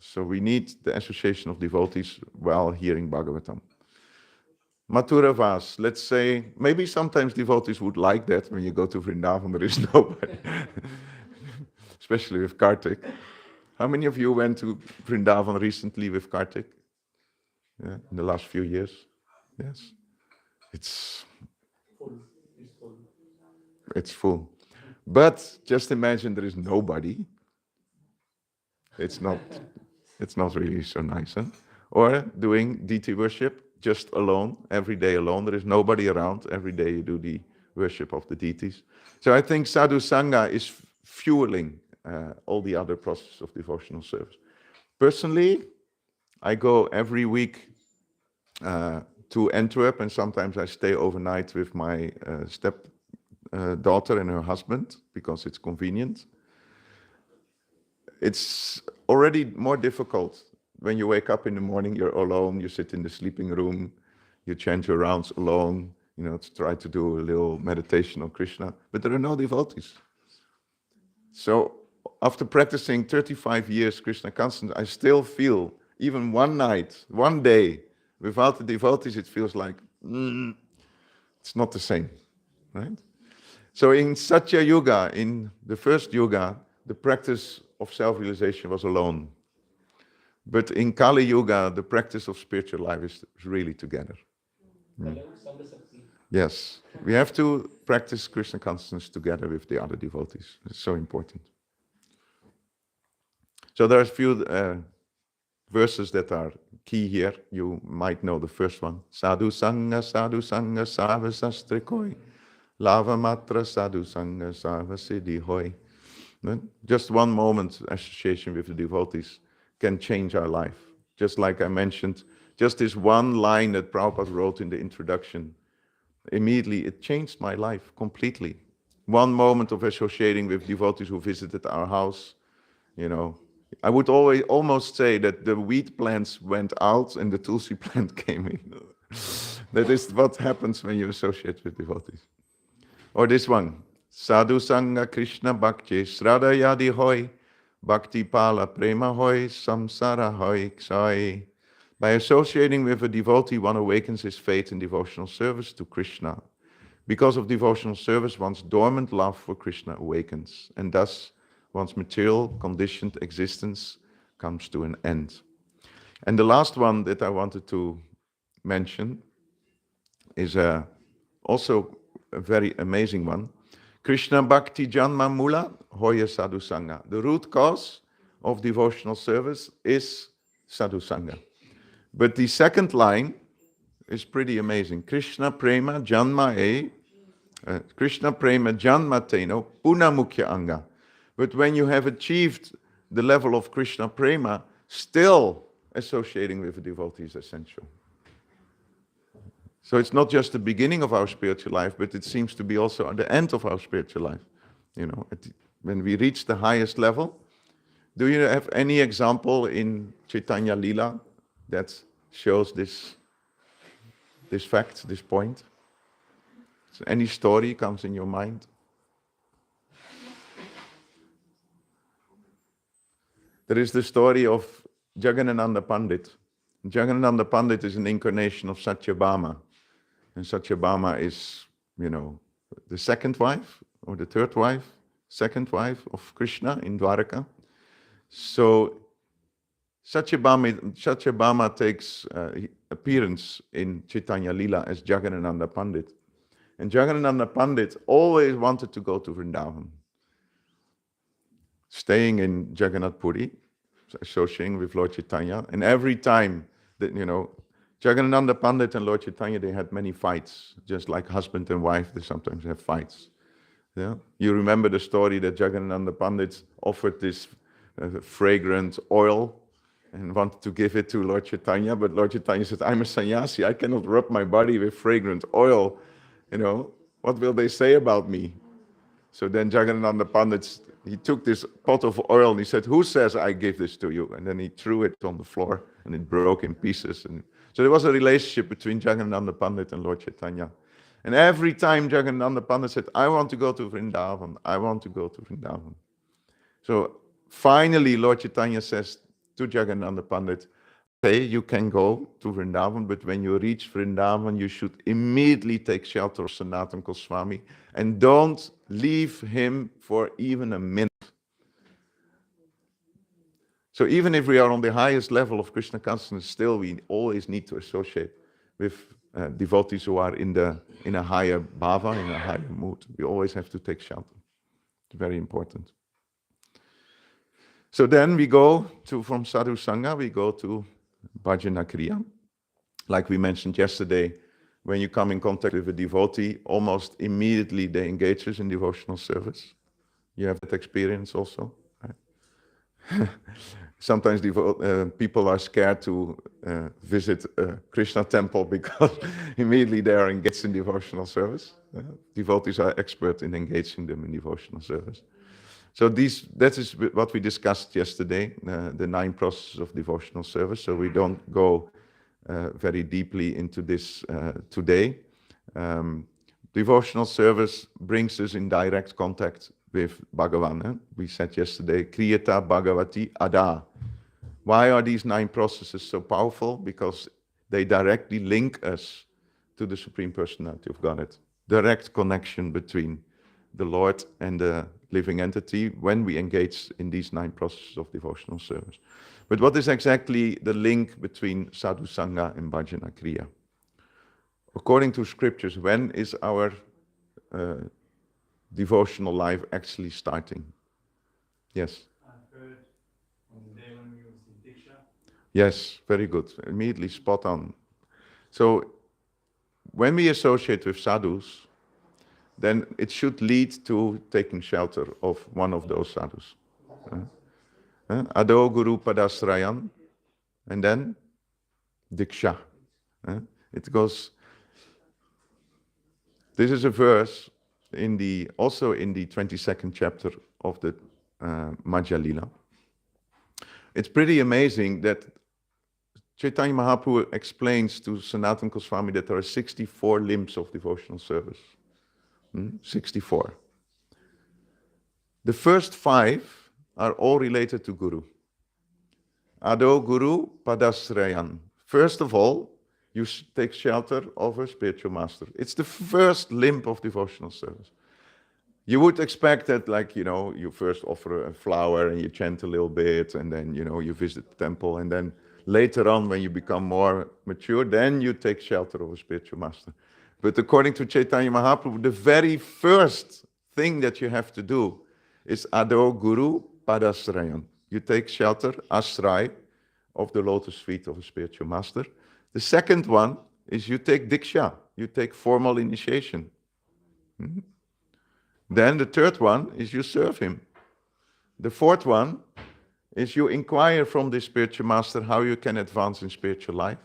S1: So we need the association of devotees while hearing Bhagavatam. Mathura Vas, let's say, maybe sometimes devotees would like that when you go to Vrindavan, there is nobody. Especially with Kartik. How many of you went to Vrindavan recently with Kartik? Yeah, in the last few years? Yes. It's full. But just imagine there is nobody. It's not really so nice, huh? Or doing deity worship just alone, every day alone. There is nobody around. Every day you do the worship of the deities. So I think sadhu sangha is fueling all the other processes of devotional service. Personally, I go every week to Antwerp, and sometimes I stay overnight with my step daughter and her husband because it's convenient. It's already more difficult when you wake up in the morning, you're alone, you sit in the sleeping room, you chant your rounds alone, to try to do a little meditation on Krishna, but there are no devotees. So after practicing 35 years Krishna consciousness, I still feel, even one night, one day, without the devotees, it feels like, it's not the same, right? So in Satya Yuga, in the first Yuga, the practice of self-realization was alone. But in Kali Yuga, the practice of spiritual life is really together. Yes, we have to practice Krishna consciousness together with the other devotees. It's so important. So there are a few verses that are key here. You might know the first one. Sadhu Sangha, Sava Sastre Koi. Lava Matra Sadhu Sangha, Sava Siddhi Hoi. Just one moment association with the devotees can change our life. Just like I mentioned, just this one line that Prabhupada wrote in the introduction, immediately it changed my life completely. One moment of associating with devotees who visited our house, I would almost say that the wheat plants went out and the tulsi plant came in. That is what happens when you associate with devotees. Or this one, Sadhu Sangha Krishna Bhakti Srada Yadi Hoi Bhakti Pala Prema Hoi Samsara Hoi Ksai. By associating with a devotee, one awakens his faith in devotional service to Krishna. Because of devotional service, one's dormant love for Krishna awakens, and thus one's material conditioned existence comes to an end. And the last one that I wanted to mention is also a very amazing one. Krishna Bhakti Janma Mula Hoya Sadhu Sangha. The root cause of devotional service is Sadhu Sangha. But the second line is pretty amazing. Krishna Prema Janma Krishna Prema Janma Teno Puna Mukhya Anga. But when you have achieved the level of Krishna Prema, still associating with a devotee is essential. So it's not just the beginning of our spiritual life, but it seems to be also at the end of our spiritual life. When we reach the highest level. Do you have any example in Chaitanya Lila that shows this fact, this point? So any story comes in your mind? There is the story of Jagannananda Pandit. Jagannananda Pandit is an incarnation of Satyabhama. And Satyabhama is, the second wife or the third wife, second wife of Krishna in Dwaraka. So Satyabhama takes appearance in Chaitanya Lila as Jagannananda Pandit. And Jagannatha Pandit always wanted to go to Vrindavan, staying in Jagannath Puri, associating with Lord Chaitanya. And every time that, Jagannatha Pandit and Lord Chaitanya, they had many fights, just like husband and wife, they sometimes have fights. Yeah? You remember the story that Jagannatha Pandit offered this fragrant oil and wanted to give it to Lord Chaitanya, but Lord Chaitanya said, I'm a sannyasi, I cannot rub my body with fragrant oil. What will they say about me? So then Jagannatha Pandit, he took this pot of oil and he said, who says I give this to you? And then he threw it on the floor and it broke in pieces. And so there was a relationship between Jagannatha Pandit and Lord Chaitanya. And every time Jagannatha Pandit said, I want to go to Vrindavan, I want to go to Vrindavan. So finally Lord Chaitanya says to Jagannatha Pandit, okay, you can go to Vrindavan, but when you reach Vrindavan, you should immediately take shelter of Sanatana Goswami and don't leave him for even a minute. So even if we are on the highest level of Krishna consciousness, still we always need to associate with devotees who are in a higher bhava, in a higher mood. We always have to take shelter. It's very important. So then we go from Sadhu Sangha, we go to Bhajana Kriya. Like we mentioned yesterday, when you come in contact with a devotee, almost immediately they engage us in devotional service. You have that experience also, right? Sometimes people are scared to visit a Krishna temple because immediately they are engaged in devotional service. Devotees are expert in engaging them in devotional service. So that is what we discussed yesterday, the 9 processes of devotional service. So we don't go very deeply into this today. Devotional service brings us in direct contact with Bhagavan. We said yesterday, Kriyata Bhagavati Ada. Why are these 9 processes so powerful? Because they directly link us to the Supreme Personality of Godhead. Direct connection between the Lord and the living entity when we engage in these 9 processes of devotional service. But what is exactly the link between Sadhu Sangha and Bhajana Kriya? According to scriptures, when is our devotional life actually starting? Yes?
S3: I've heard on the day when we received Diksha.
S1: Yes, very good. Immediately spot on. So when we associate with sadhus, then it should lead to taking shelter of one of those sadhus. Ado Guru Padasrayan, and then Diksha. It goes. This is a verse also in the 22nd chapter of the Madhya Lila. It's pretty amazing that Chaitanya Mahaprabhu explains to Sanatana Goswami that there are 64 limbs of devotional service. 64. The first 5 are all related to Guru. Ado Guru Padasrayan. First of all, you take shelter of a spiritual master. It's the first limb of devotional service. You would expect that, you first offer a flower and you chant a little bit, and then, you visit the temple, and then later on, when you become more mature, then you take shelter of a spiritual master. But according to Chaitanya Mahaprabhu, the very first thing that you have to do is Ado Guru Padasrayan. You take shelter, ashray, of the lotus feet of a spiritual master. The second one is you take Diksha, you take formal initiation. Then the third one is you serve him. The fourth one is you inquire from the spiritual master how you can advance in spiritual life.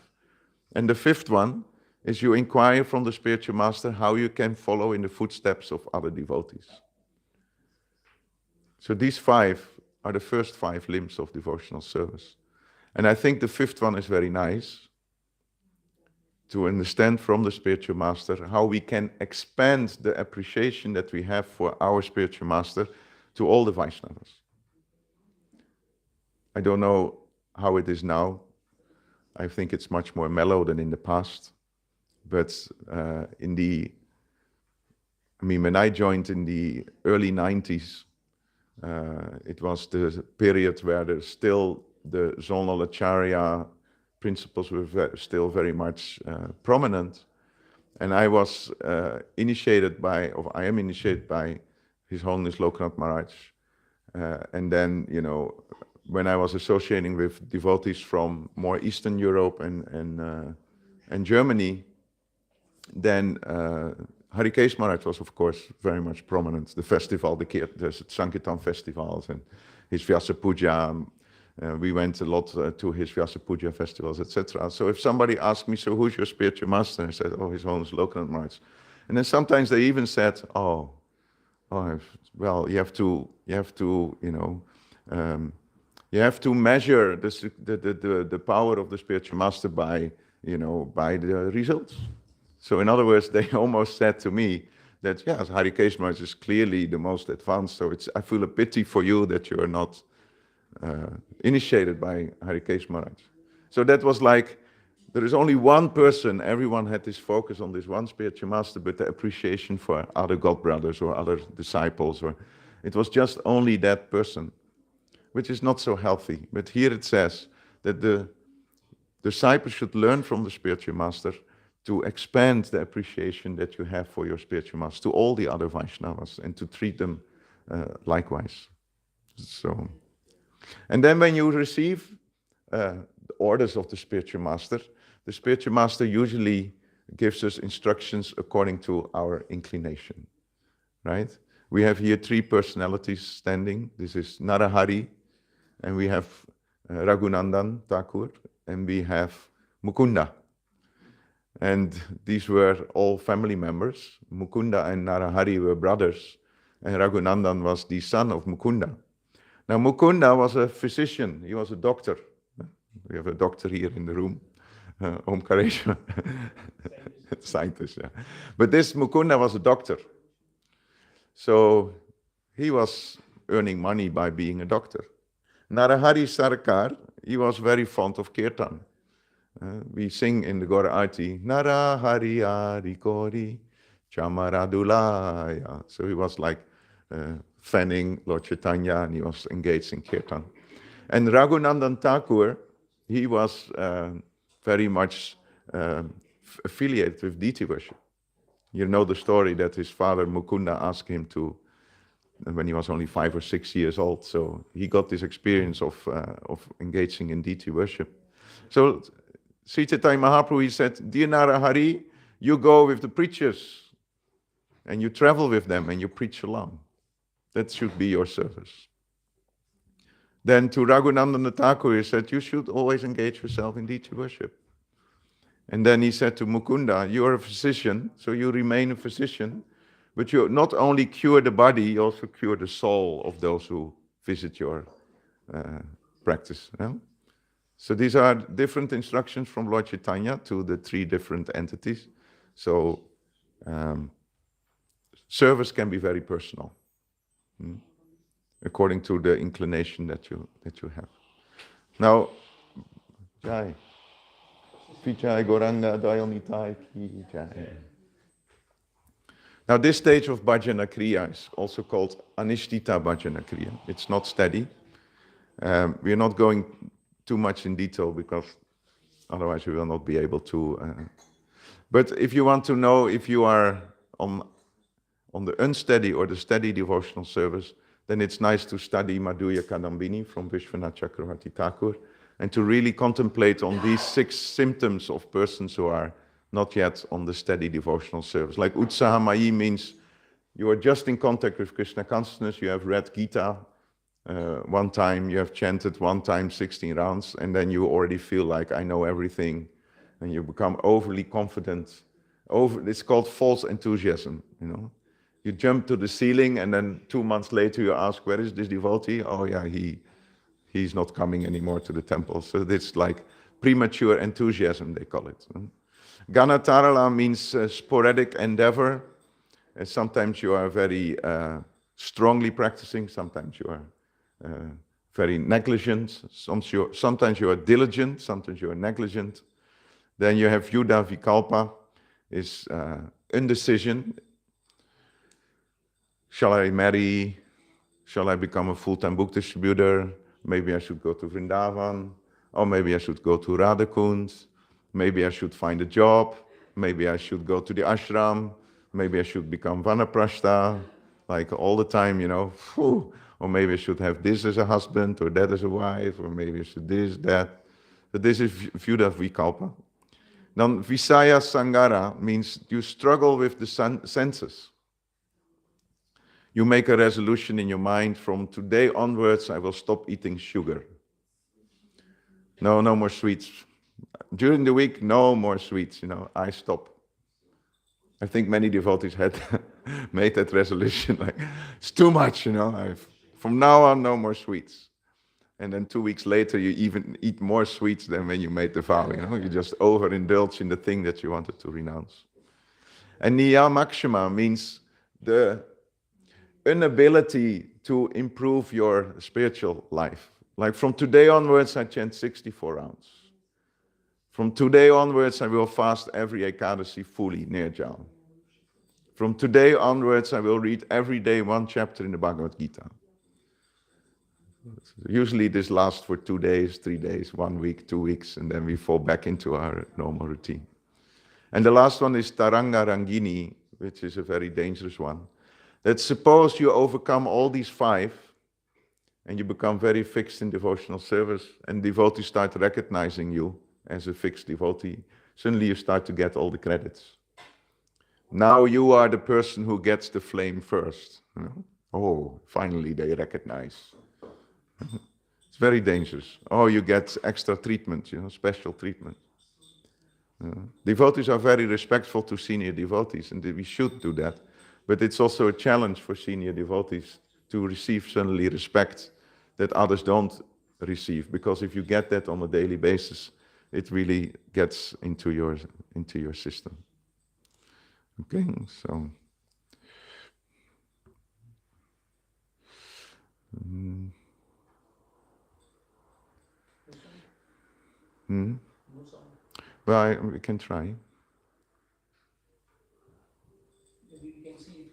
S1: And the fifth one is you inquire from the spiritual master how you can follow in the footsteps of other devotees. So these 5 are the first 5 limbs of devotional service. And I think the fifth one is very nice, to understand from the spiritual master how we can expand the appreciation that we have for our spiritual master to all the Vaishnavas. I don't know how it is now. I think it's much more mellow than in the past. But when I joined in the early 90s, it was the period where there's still the Zonal Acharya principles were still very much prominent. And I was initiated by, or I am initiated by His Holiness Lokanath Maharaj. And then, when I was associating with devotees from more Eastern Europe and Germany, then Harikesh Maharaj was, of course, very much prominent. The festival, the Sankirtan festivals, and his Vyasa Puja. We went a lot to his Vyasa Puja festivals, etc. So if somebody asked me, so who's your spiritual master? I said, oh, His Holiness Lokanath Maharaj. And then sometimes they even said, well, you have to measure the power of the spiritual master by the results. So in other words, they almost said to me that, yes, Harikesh Maharaj is clearly the most advanced, so I feel a pity for you that you are not initiated by Harikesh Maharaj. So that was like, there is only one person, everyone had this focus on this one spiritual master, but the appreciation for other God brothers or other disciples, it was just only that person, which is not so healthy. But here it says that the disciple should learn from the spiritual master to expand the appreciation that you have for your spiritual master to all the other Vaishnavas and to treat them likewise. So, and then when you receive the orders of the spiritual master usually gives us instructions according to our inclination, right? We have here three personalities standing. This is Narahari, and we have Raghunandan Thakur, and we have Mukunda. And these were all family members. Mukunda and Narahari were brothers, and Raghunandan was the son of Mukunda. Now, Mukunda was a physician, he was a doctor. We have a doctor here in the room, Omkareshwar, scientist, yeah. But this Mukunda was a doctor. So he was earning money by being a doctor. Narahari Sarkar, he was very fond of kirtan. We sing in the Gaura Arti, Narahari Ari Kori Chamaradulaya. So he was like fanning Lord Chaitanya, and he was engaged in kirtan. And Raghunandan Thakur, he was very much affiliated with deity worship. You know the story that his father Mukunda asked him to, when he was only 5 or 6 years old. So he got this experience of engaging in deity worship. So Sri Chaitanya Mahaprabhu, he said, dear Narahari, you go with the preachers and you travel with them and you preach along. That should be your service. Then to Raghunandan Thakur, he said, you should always engage yourself in deity worship. And then he said to Mukunda, you are a physician, so you remain a physician, but you not only cure the body, you also cure the soul of those who visit your practice. No? So these are different instructions from Lord Chaitanya to the three different entities. So service can be very personal, according to the inclination that you have. Now, Jai. Vijay Goranga Dayanitai Ki Jai. Now this stage of Bhajana Kriya is also called Anishtita Bhajana Kriya. It's not steady. We are not going too much in detail because otherwise we will not be able to. But if you want to know if you are on the unsteady or the steady devotional service, then it's nice to study Madhurya Kadambini from Vishwanath Chakravarti Thakur, and to really contemplate on these 6 symptoms of persons who are not yet on the steady devotional service. Like Utsahamayi means you are just in contact with Krishna consciousness, you have read Gita one time, you have chanted one time 16 rounds, and then you already feel like, I know everything, and you become overly confident. It's called false enthusiasm, you know. You jump to the ceiling, and then 2 months later you ask, where is this devotee? Oh yeah, he's not coming anymore to the temple. So it's like premature enthusiasm, they call it. Ganatarala means sporadic endeavor. Sometimes you are very strongly practicing, sometimes you are very negligent, sometimes you are diligent, sometimes you are negligent. Then you have Yuddha Vikalpa, is indecision. Shall I marry? Shall I become a full-time book distributor? Maybe I should go to Vrindavan, or maybe I should go to Radhakund, maybe I should find a job, maybe I should go to the ashram, maybe I should become vanaprastha, like all the time, Phew. Or maybe I should have this as a husband, or that as a wife, or maybe I should this, that. But this is Vyuda Vikalpa. Then Visaya Sangara means you struggle with the senses. You make a resolution in your mind, from today onwards I will stop eating sugar. No more sweets. During the week, no more sweets, I stop. I think many devotees had made that resolution, like, it's too much, from now on, no more sweets. And then 2 weeks later, you even eat more sweets than when you made the vow, You just overindulge in the thing that you wanted to renounce. And Niyamakshama means the inability to improve your spiritual life. Like, from today onwards, I chant 64 rounds. From today onwards, I will fast every Ekadasi fully, Nirjal. From today onwards, I will read every day one chapter in the Bhagavad Gita. Usually this lasts for 2 days, 3 days, 1 week, 2 weeks, and then we fall back into our normal routine. And the last one is Taranga Rangini, which is a very dangerous one. That suppose you overcome all these 5, and you become very fixed in devotional service, and devotees start recognizing you as a fixed devotee, suddenly you start to get all the credits. Now you are the person who gets the flame first. Oh, finally they recognize. It's very dangerous. Oh, you get extra treatment, special treatment. Devotees are very respectful to senior devotees, and we should do that. But it's also a challenge for senior devotees to receive suddenly respect that others don't receive. Because if you get that on a daily basis, it really gets into your system. Okay, so. Well, we can try.
S2: Maybe you can see it.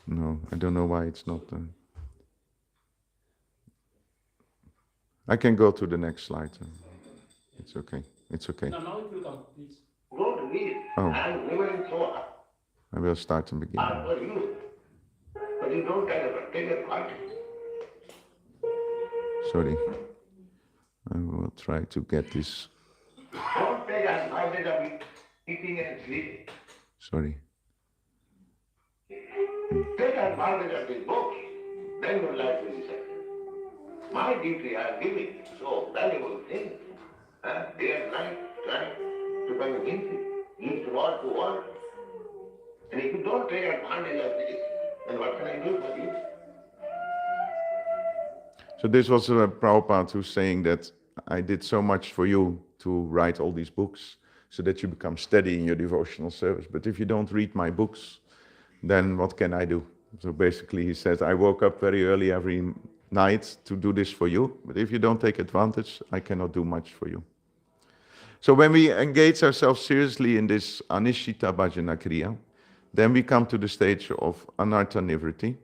S1: No, I don't know why it's not. I can go to the next slide. It's okay. It's okay.
S2: No, now it will come, please.
S3: Don't read.
S1: Oh.
S3: I'm never so
S1: I will start from the beginning.
S3: for you. But you don't take a part.
S1: Sorry. I will try to get this.
S3: Don't take advantage of it, eating and sleeping.
S1: Sorry.
S3: Take advantage of this book, then your life will be set. My duty I am giving so valuable things. Day and night, trying to become a guilty. Live to work. And if you don't take advantage of this, then what can I do for you?
S1: So this was Prabhupada who's saying that I did so much for you to write all these books so that you become steady in your devotional service. But if you don't read my books, then what can I do? So basically he said, I woke up very early every night to do this for you. But if you don't take advantage, I cannot do much for you. So when we engage ourselves seriously in this Anishita Bhajana Kriya, then we come to the stage of Anartha Nivritti.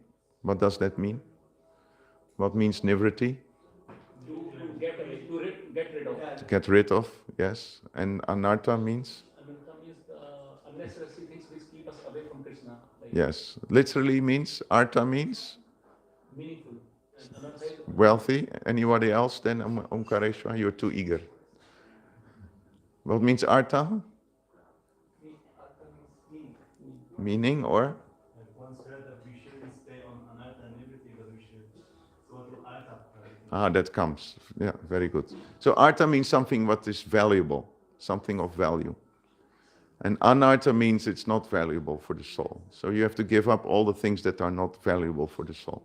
S1: What does that mean? What means Nivritti?
S2: To get rid of.
S1: To get rid of, yes. And Anartha means?
S2: Anartha means unnecessary things which keep us away from Krishna. Like
S1: Yes. Literally means, Artha means?
S2: meaningful. And anartha is
S1: Wealthy. Anybody else then, Omkareshwar? You're too eager. What means Artha?
S2: artha means meaning.
S1: Meaning or?
S6: One said that we shouldn't stay on Anartha and Nivritti, but we should go to Artha.
S1: Ah, that comes. Yeah, very good. So Artha means something what is valuable, something of value. And Anartha means it's not valuable for the soul. So you have to give up all the things that are not valuable for the soul.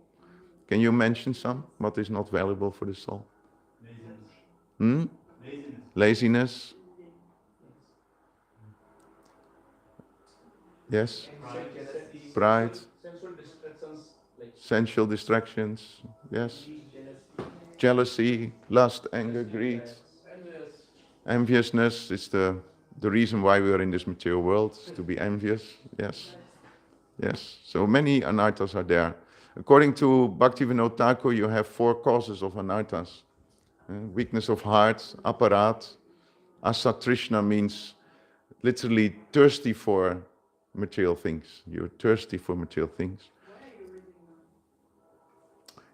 S1: Can you mention some? What is not valuable for the soul?
S6: Laziness.
S1: Laziness? Yes? Pride?
S2: Sensual distractions like
S1: Sensual distractions? Yes? Jealousy, lust, anger, greed, enviousness. It's the reason why we are in this material world, is to be envious. Yes. Yes. So many anarthas are there. According to Bhaktivinoda Thakur, you have 4 causes of anarthas. Weakness of heart, aparat, asatrishna means literally thirsty for material things. You're thirsty for material things.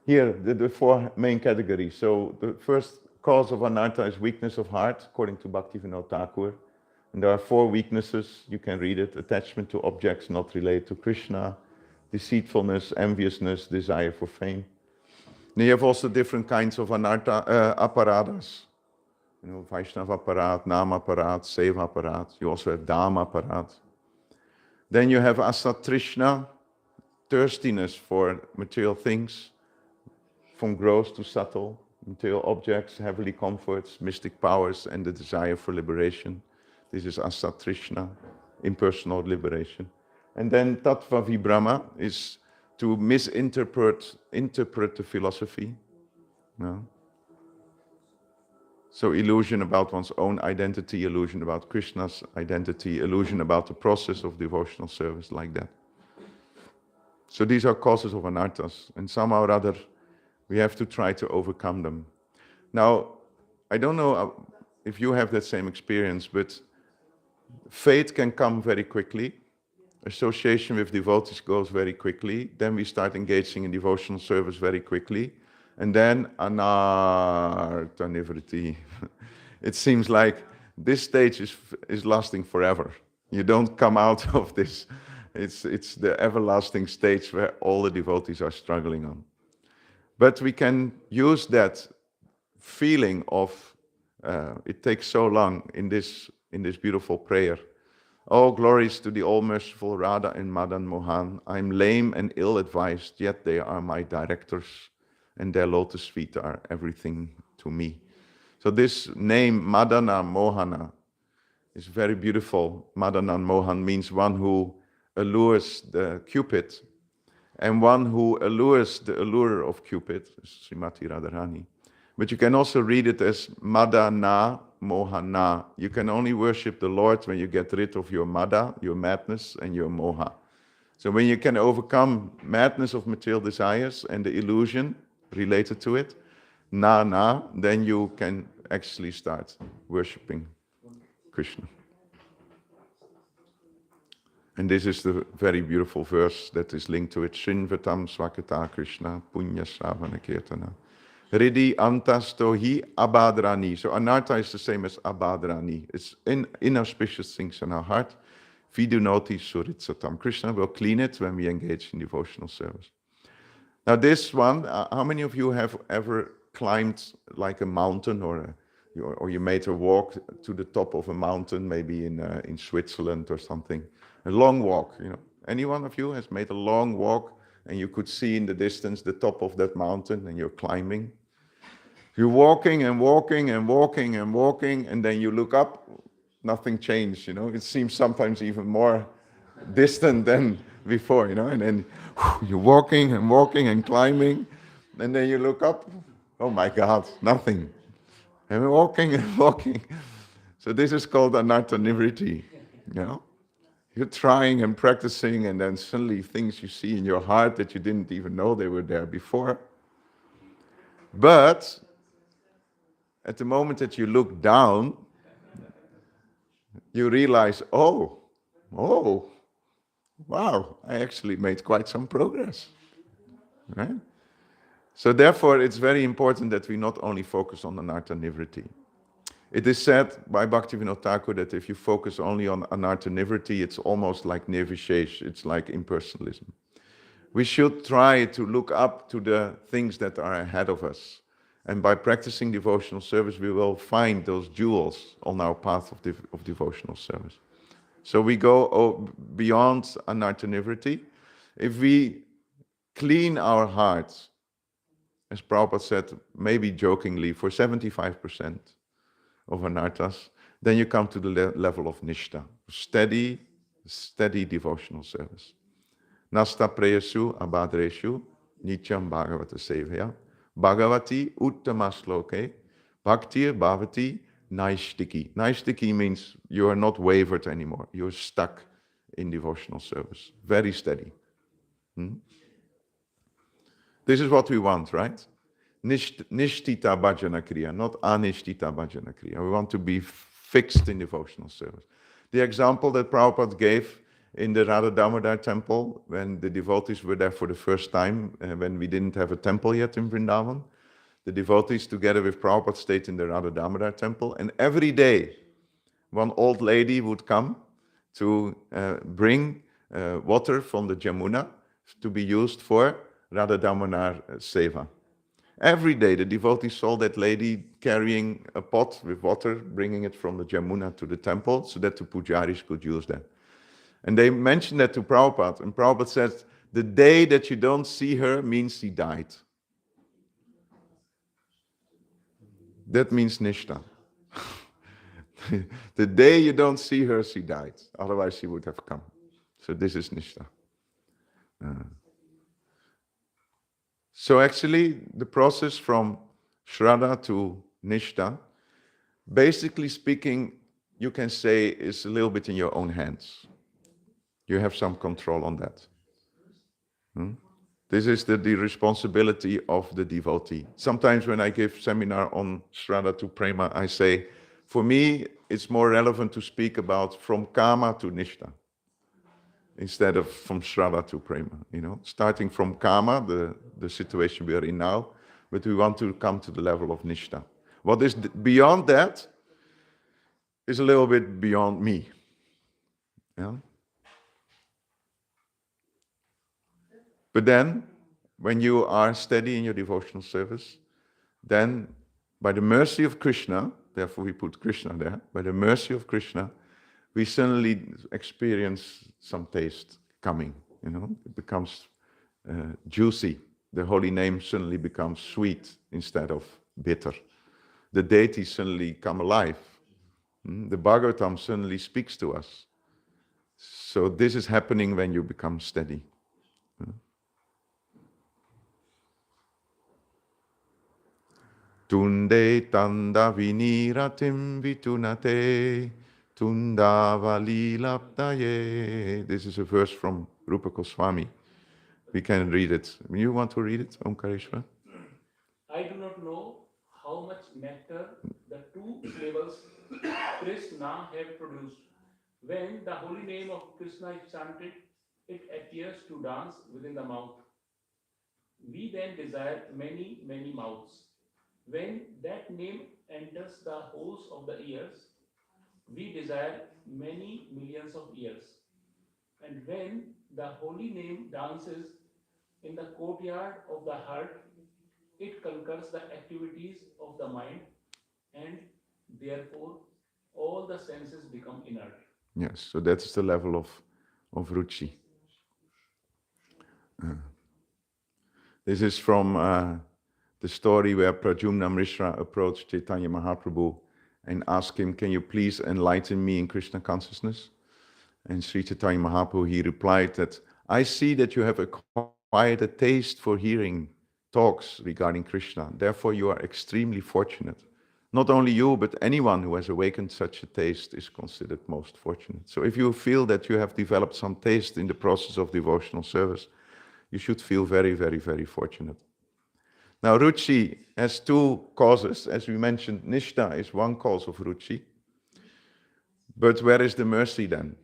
S1: Here, the four main categories. So the first cause of anartha is weakness of heart, according to Bhaktivinoda Thakur. And there are four weaknesses, you can read it: attachment to objects not related to Krishna, deceitfulness, enviousness, desire for fame. Then you have also different kinds of anartha apparatas. You know, Vaishnava apparat, Nama apparat, Seva apparat. You also have Dhamma apparat. Then you have asatrishna, thirstiness for material things, from gross to subtle, material objects, heavenly comforts, mystic powers, and the desire for liberation. This is asatrishna, impersonal liberation. And then tattva vibhrama is to interpret the philosophy. No? So illusion about one's own identity, illusion about Krishna's identity, illusion about the process of devotional service, like that. So these are causes of anarthas, and somehow or other we have to try to overcome them. Now, I don't know if you have that same experience, but faith can come very quickly. Association with devotees goes very quickly. Then we start engaging in devotional service very quickly. And then anartha nivritti. It seems like this stage is lasting forever. You don't come out of this. It's the everlasting stage where all the devotees are struggling on. But we can use that feeling of it takes so long in this beautiful prayer. All glories to the all-merciful Radha and Madan Mohan. I'm lame and ill-advised, yet they are my directors, and their lotus feet are everything to me. So this name, Madana Mohana, is very beautiful. Madana Mohan means one who allures the Cupid, and one who allures the allure of Cupid, Srimati Radharani. But you can also read it as Madana Mohana. You can only worship the Lord when you get rid of your mada, your madness, and your moha. So when you can overcome madness of material desires and the illusion related to it, then you can actually start worshipping Krishna. And this is the very beautiful verse that is linked to it. Srinvatam swakata Krishna punya sravana kirtana. Riddhi antastohi abadrani. So anartha is the same as abadrani. It's inauspicious things in our heart. Vidunoti suritsatam. Krishna will clean it when we engage in devotional service. Now this one, how many of you have ever climbed like a mountain, or you made a walk to the top of a mountain, maybe in Switzerland or something? A long walk, you know. Any one of you has made a long walk and you could see in the distance the top of that mountain and you're climbing? You're walking and walking and walking and walking, and then you look up, nothing changed, you know. It seems sometimes even more distant than before, you know. And then you're walking and walking and climbing, and then you look up, oh my God, nothing. And we're walking and walking. So this is called anartha nivritti, you know. You're trying and practicing, and then suddenly things you see in your heart that you didn't even know they were there before. But at the moment that you look down, you realize, oh, wow, I actually made quite some progress. Right? So therefore, it's very important that we not only focus on anartha nivritti. It is said by Bhaktivinoda Thakur that if you focus only on anartha nivritti, it's almost like nirvishesh, it's like impersonalism. We should try to look up to the things that are ahead of us. And by practicing devotional service, we will find those jewels on our path of devotional service. So we go beyond anartha nivritti. If we clean our hearts, as Prabhupada said, maybe jokingly, for 75% of anarthas, then you come to the level of nishta, steady devotional service. Nasta preyasu abhadreshu nityam bhagavata sevaya bhagavati uttama sloke bhaktir bhavati naishtiki. Naishtiki means you are not wavered anymore. You're stuck in devotional service. Very steady. This is what we want, right? Nishtita bhajana kriya, not anishtita bhajana kriya. We want to be fixed in devotional service. The example that Prabhupada gave in the Radha Damodar temple, when the devotees were there for the first time, when we didn't have a temple yet in Vrindavan, the devotees together with Prabhupada stayed in the Radha Damodar temple, and every day one old lady would come to bring water from the Jamuna to be used for Radha Damodar Seva. Every day the devotees saw that lady carrying a pot with water, bringing it from the Jamuna to the temple so that the pujaris could use that. And they mentioned that to Prabhupada, and Prabhupada says, the day that you don't see her means she died. That means Nishta. The day you don't see her, she died. Otherwise she would have come. So this is Nishta. So actually, the process from Shraddha to Nishta, basically speaking, you can say is a little bit in your own hands. You have some control on that. This is the responsibility of the devotee. Sometimes when I give seminar on Shraddha to Prema, I say, for me, it's more relevant to speak about from Kama to Nishta, instead of from Shraddha to Prema, starting from Kama, the situation we are in now, but we want to come to the level of Nishta. What is beyond that is a little bit beyond me. Yeah? But then, when you are steady in your devotional service, then by the mercy of Krishna, therefore we put Krishna there, by the mercy of Krishna, we suddenly experience some taste coming, it becomes juicy. The holy name suddenly becomes sweet instead of bitter. The deities suddenly come alive. The Bhagavatam suddenly speaks to us. So this is happening when you become steady. Tunde tanda viniratim vitunate tundavali laptaye. This is a verse from Rupa Goswami. We can read it. You want to read it, Omkareshwar?
S2: I do not know how much nectar the two flavors Krishna have produced. When the holy name of Krishna is chanted, it appears to dance within the mouth. We then desire many, many mouths. When that name enters the holes of the ears, we desire many millions of ears. And when the holy name dances in the courtyard of the heart, it conquers the activities of the mind, and therefore all the senses become inert.
S1: Yes, so that's the level of Ruchi. This is from the story where Pradyumna Mishra approached Chaitanya Mahaprabhu and asked him, can you please enlighten me in Krishna consciousness? And Sri Chaitanya Mahaprabhu, he replied that, I see that you have acquired a taste for hearing talks regarding Krishna. Therefore, you are extremely fortunate. Not only you, but anyone who has awakened such a taste is considered most fortunate. So if you feel that you have developed some taste in the process of devotional service, you should feel very, very, very fortunate. Now, Ruchi has two causes. As we mentioned, Nishta is one cause of Ruchi. But where is the mercy then?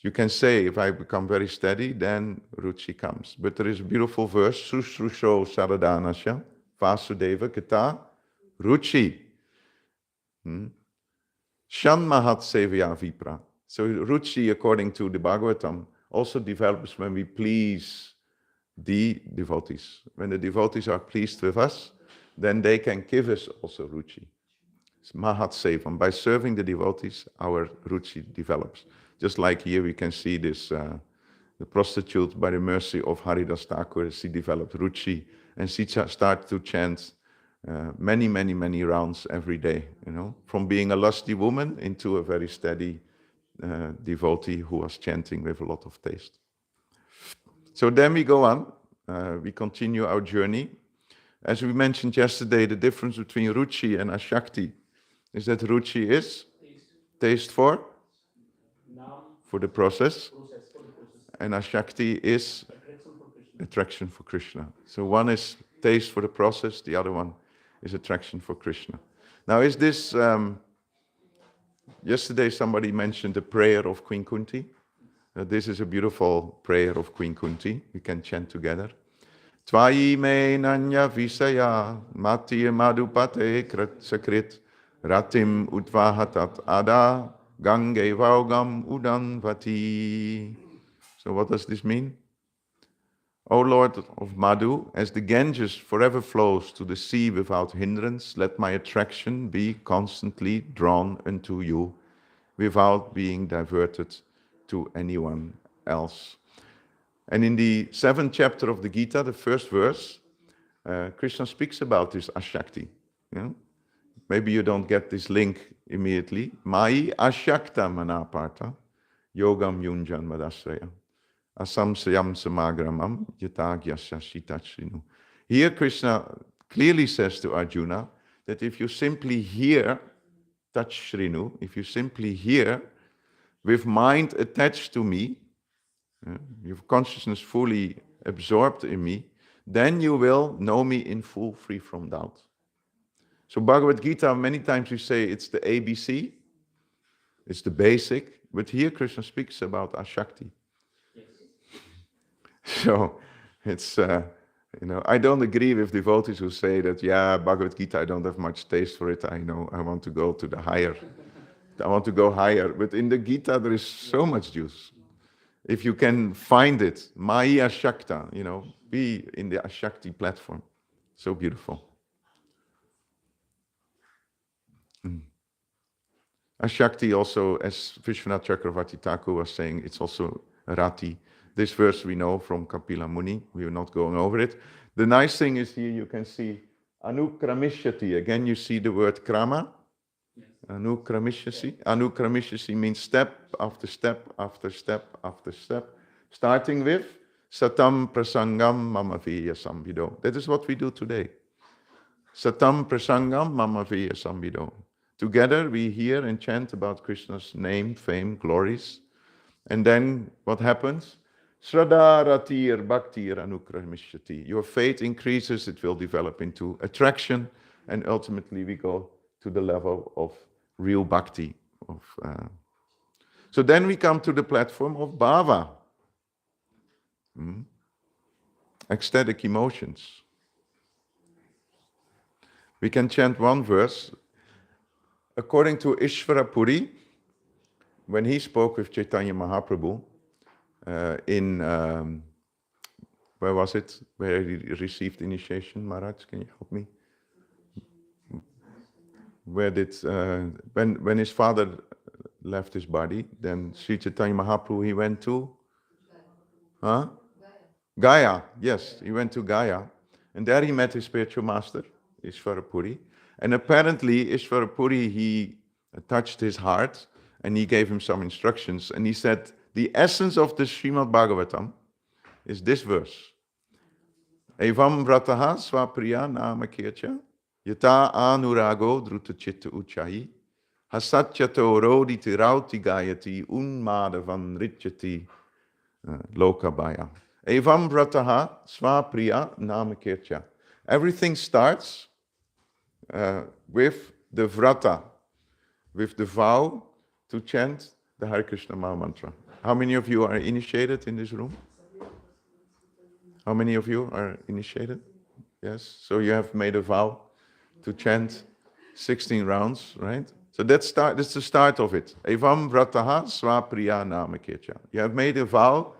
S1: You can say, if I become very steady, then Ruchi comes. But there is a beautiful verse, Sushrusho Saradanasya, Vasudeva Kata, Ruchi. Shanmahat Sevya Vipra. So Ruchi, according to the Bhagavatam, also develops when we please the devotees. When the devotees are pleased with us, then they can give us also Ruchi. It's Mahat Sevam. By serving the devotees, our Ruchi develops. Just like here we can see this, the prostitute, by the mercy of Haridas Thakur, she developed Ruchi, and she started to chant many, many, many rounds every day, from being a lusty woman into a very steady devotee who was chanting with a lot of taste. So then we go on, we continue our journey. As we mentioned yesterday, the difference between Ruchi and Ashakti is that Ruchi is taste for the process, and Ashakti is attraction for Krishna. So one is taste for the process, the other one is attraction for Krishna. Now, is this Yesterday somebody mentioned the prayer of Queen Kunti. This is a beautiful prayer of Queen Kunti. We can chant together. Tvai me nanya visaya mati madupate sakrit ratim utvahatat ada gange vaugam udan vati. So what does this mean? O Lord of Madhu, as the Ganges forever flows to the sea without hindrance, let my attraction be constantly drawn unto you without being diverted to anyone else. And in the 7th chapter of the Gita, the first verse, Krishna speaks about this Ashakti. Yeah? Maybe you don't get this link immediately. Mai Ashakta Manaparta Yogam Yunjan Madasraya Asam Sayam Samagramam Yatagyasya Sitachrinu. Here Krishna clearly says to Arjuna that if you simply hear touch Shrinu, if you simply hear with mind attached to me, your consciousness fully absorbed in me, then you will know me in full, free from doubt. So Bhagavad Gita, many times we say it's the ABC, it's the basic, but here Krishna speaks about Ashakti.
S2: Yes.
S1: So it's, I don't agree with devotees who say that, Bhagavad Gita, I don't have much taste for it, I want to go to the higher. I want to go higher, but in the Gita there is so much juice. If you can find it, Maya Shakta, be in the Ashakti platform. So beautiful. Ashakti also, as Vishwanath Chakravarti Thakur was saying, it's also Rati. This verse we know from Kapila Muni. We are not going over it. The nice thing is here you can see Anukramishati. Again, you see the word krama. Anukramishasi. Anukramishasi means step after step after step after step, starting with Satam Prasangam Mamaviya Samvido. That is what we do today. Satam Prasangam Mamaviya Samvido. Together we hear and chant about Krishna's name, fame, glories. And then what happens? Shraddha Ratir Bhaktir Anukramishati. Your faith increases, it will develop into attraction, and ultimately we go to the level of real bhakti. So then we come to the platform of bhava, ecstatic emotions. We can chant one verse. According to Ishvara Puri, when he spoke with Chaitanya Mahaprabhu in, where was it? Where he received initiation, Maharaj, can you help me? Where did, when his father left his body, then Sri Chaitanya Mahaprabhu, he went to? Gaya, yes, he went to Gaya. And there he met his spiritual master, Ishvara Puri. And apparently, Ishvara Puri, he touched his heart and he gave him some instructions. And he said, the essence of the Srimad Bhagavatam is this verse. Evam vrataha svapriya nama kircha yata anurago druta chitta uchai hasatyato roditi rauti gayati unmadavan richati lokabaya. Evam vrataha svapriya nama kircha. Everything starts with the vrata, with the vow to chant the Hare Krishna Maha Mantra. How many of you are initiated in this room? How many of you are initiated? Yes, so you have made a vow to chant 16 rounds, right? So that's the start of it. Evam vrataha svapriya nama kircha. You have made a vow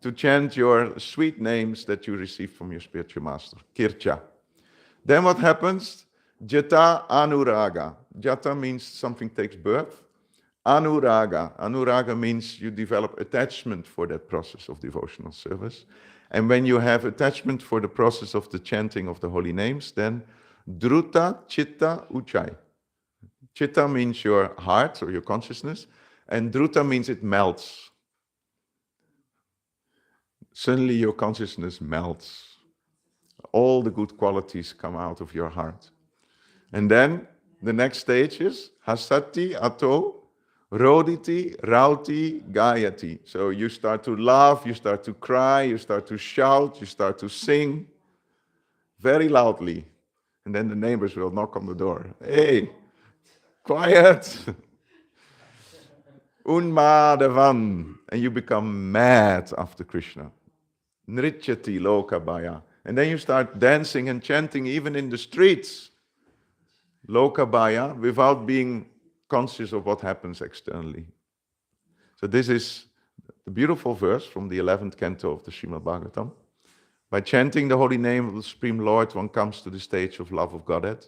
S1: to chant your sweet names that you received from your spiritual master, kircha. Then what happens? Jata anuraga. Jata means something takes birth. Anuraga. Anuraga means you develop attachment for that process of devotional service. And when you have attachment for the process of the chanting of the holy names, then druta chitta uchai. Chitta means your heart or your consciousness, and druta means it melts. Suddenly your consciousness melts. All the good qualities come out of your heart. And then the next stage is hasati ato roditi rauti gayati. So you start to laugh, you start to cry, you start to shout, you start to sing very loudly. And then the neighbors will knock on the door. Hey, quiet. Unmadavan, and you become mad after Krishna. Nrityati lokabaya. And then you start dancing and chanting even in the streets. Lokabaya, without being conscious of what happens externally. So this is the beautiful verse from the 11th canto of the Srimad Bhagavatam. By chanting the holy name of the Supreme Lord, one comes to the stage of love of Godhead.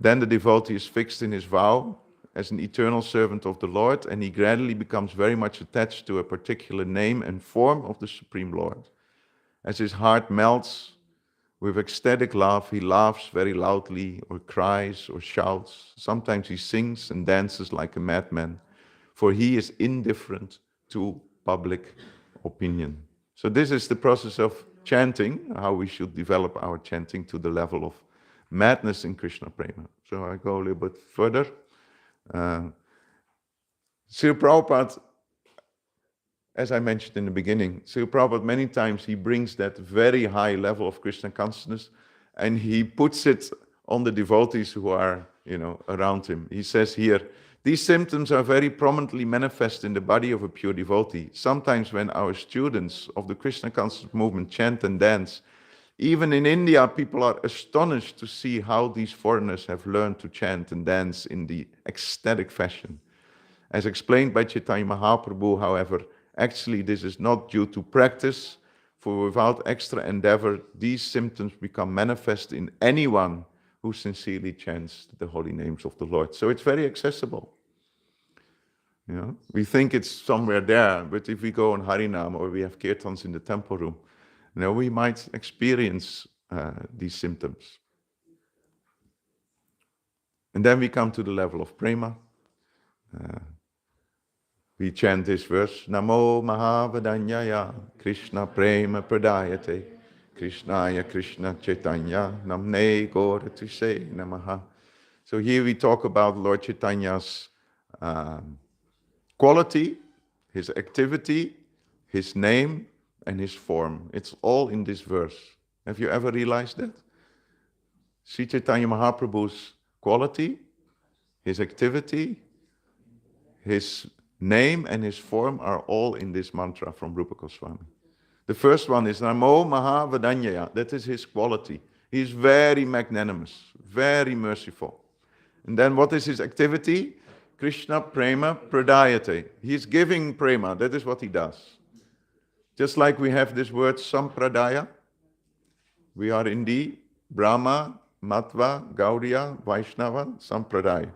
S1: Then the devotee is fixed in his vow as an eternal servant of the Lord, and he gradually becomes very much attached to a particular name and form of the Supreme Lord. As his heart melts with ecstatic love, he laughs very loudly, or cries, or shouts. Sometimes he sings and dances like a madman, for he is indifferent to public opinion. So this is the process of chanting, how we should develop our chanting to the level of madness in Krishna Prema. So I go a little bit further. Srila Prabhupada, as I mentioned in the beginning, Srila Prabhupada many times he brings that very high level of Krishna consciousness and he puts it on the devotees who are, around him. He says here, these symptoms are very prominently manifest in the body of a pure devotee. Sometimes when our students of the Krishna consciousness movement chant and dance, even in India, people are astonished to see how these foreigners have learned to chant and dance in the ecstatic fashion. As explained by Chaitanya Mahaprabhu, however, actually this is not due to practice, for without extra endeavor, these symptoms become manifest in anyone who sincerely chants the holy names of the Lord. So it's very accessible. We think it's somewhere there, but if we go on Harinam or we have kirtans in the temple room, we might experience these symptoms. And then we come to the level of prema. We chant this verse, Namo Mahavadanyaya Krishna Prema Pradayate Krishnaya Krishna Chaitanya Namne Gauradesh Namaha. So here we talk about Lord Chaitanya's quality, his activity, his name, and his form. It's all in this verse. Have you ever realized that? Sri Chaitanya Mahaprabhu's quality, his activity, his name and his form are all in this mantra from Rupa Goswami. The first one is Namo Mahavadanyaya. That is his quality. He is very magnanimous, very merciful. And then what is his activity? Krishna Prema Pradayate. He is giving prema. That is what he does. Just like we have this word Sampradaya, we are in the Brahma, Matva, Gaudiya, Vaishnava, Sampradaya.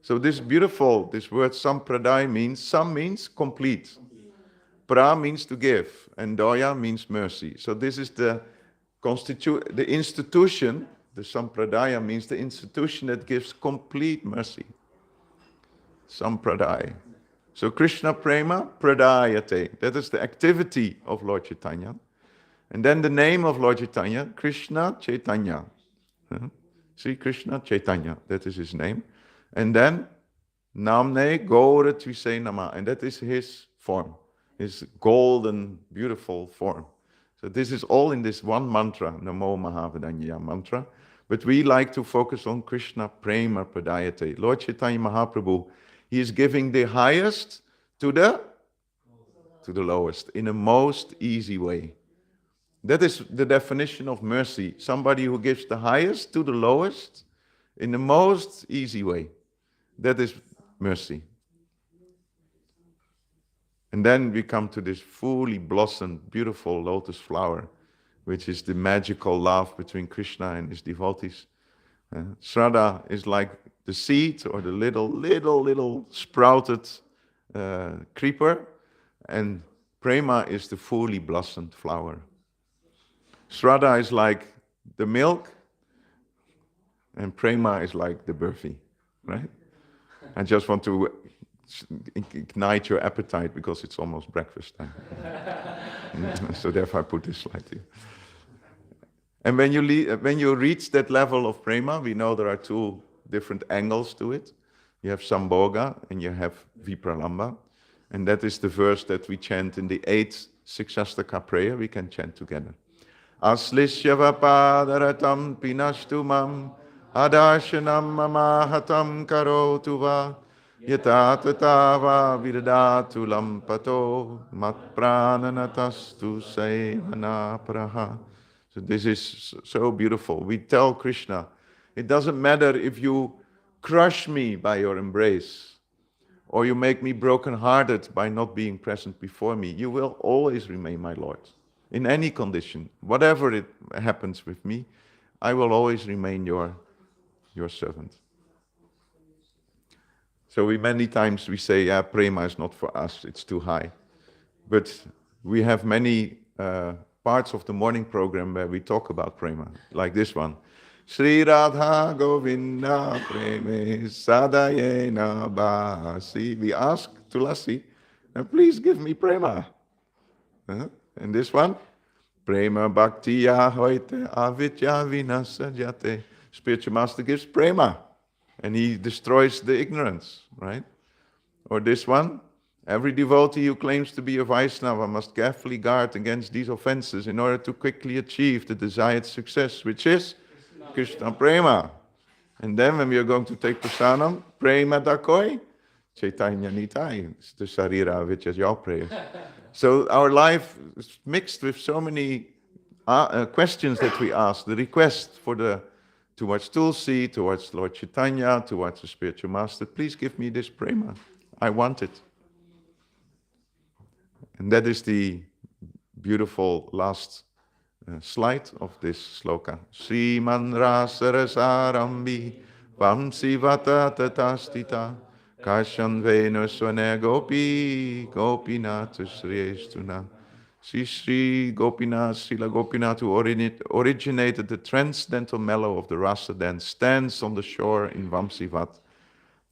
S1: So this beautiful, this word Sampradaya means, Sam means complete, Pra means to give, and Daya means mercy. So this is the institution, the Sampradaya means the institution that gives complete mercy. Sampradaya. So Krishna Prema Pradayate, that is the activity of Lord Chaitanya. And then the name of Lord Chaitanya, Krishna Chaitanya. See, Krishna Chaitanya, that is his name. And then Namne Gauradesh Nama, and that is his form, his golden, beautiful form. So this is all in this one mantra, Namo Mahavadanyaya mantra. But we like to focus on Krishna Prema Pradayate. Lord Chaitanya Mahaprabhu, he is giving the highest to the lowest in a most easy way. That is the definition of mercy. Somebody who gives the highest to the lowest in the most easy way. That is mercy. And then we come to this fully blossomed, beautiful lotus flower, which is the magical love between Krishna and his devotees. Shraddha is like the seed or the little sprouted creeper, and prema is the fully blossomed flower. Shraddha is like the milk, and prema is like the burfi, right? I just want to ignite your appetite because it's almost breakfast time. So therefore I put this slide here. And when you reach that level of prema, we know there are two different angles to it. You have Sambhoga and you have Vipralamba. And that is the verse that we chant in the 8th Sikshastaka prayer. We can chant together. Aslishyavapādaratam pinashtumam adarshanam mamahatam karotu va Yata tatava vidadatu lampato mat prananatastu sevana praha. So this is so beautiful. We tell Krishna, it doesn't matter if you crush me by your embrace, or you make me broken-hearted by not being present before me, you will always remain my Lord. In any condition, whatever it happens with me, I will always remain your servant. So many times we say, yeah, prema is not for us, it's too high. But we have many parts of the morning program where we talk about prema, like this one. Sri Radha Govinda Preme Sadayena Bhasi. We ask Tulasi, please give me prema. And this one, prema bhaktiya hoite avidya vinasajate. Spiritual master gives prema, and he destroys the ignorance, right? Or this one, every devotee who claims to be a Vaishnava must carefully guard against these offenses in order to quickly achieve the desired success, which is Krishna prema. And then when we are going to take prasanam, prema dakoi, Chaitanya nitai, it's the sarira which is your prayer. So our life is mixed with so many questions that we ask, the request towards Tulsi, towards Lord Chaitanya, towards the spiritual master, please give me this prema. I want it. And that is the beautiful last slide of this sloka. Sriman rasarasarambi vamsivata tatastita kashan venuswane gopi gopinatu sriyestuna. Sri Gopinath, Srila Gopinath, who originated the transcendental mellow of the rasa dance, stands on the shore in Vamsivat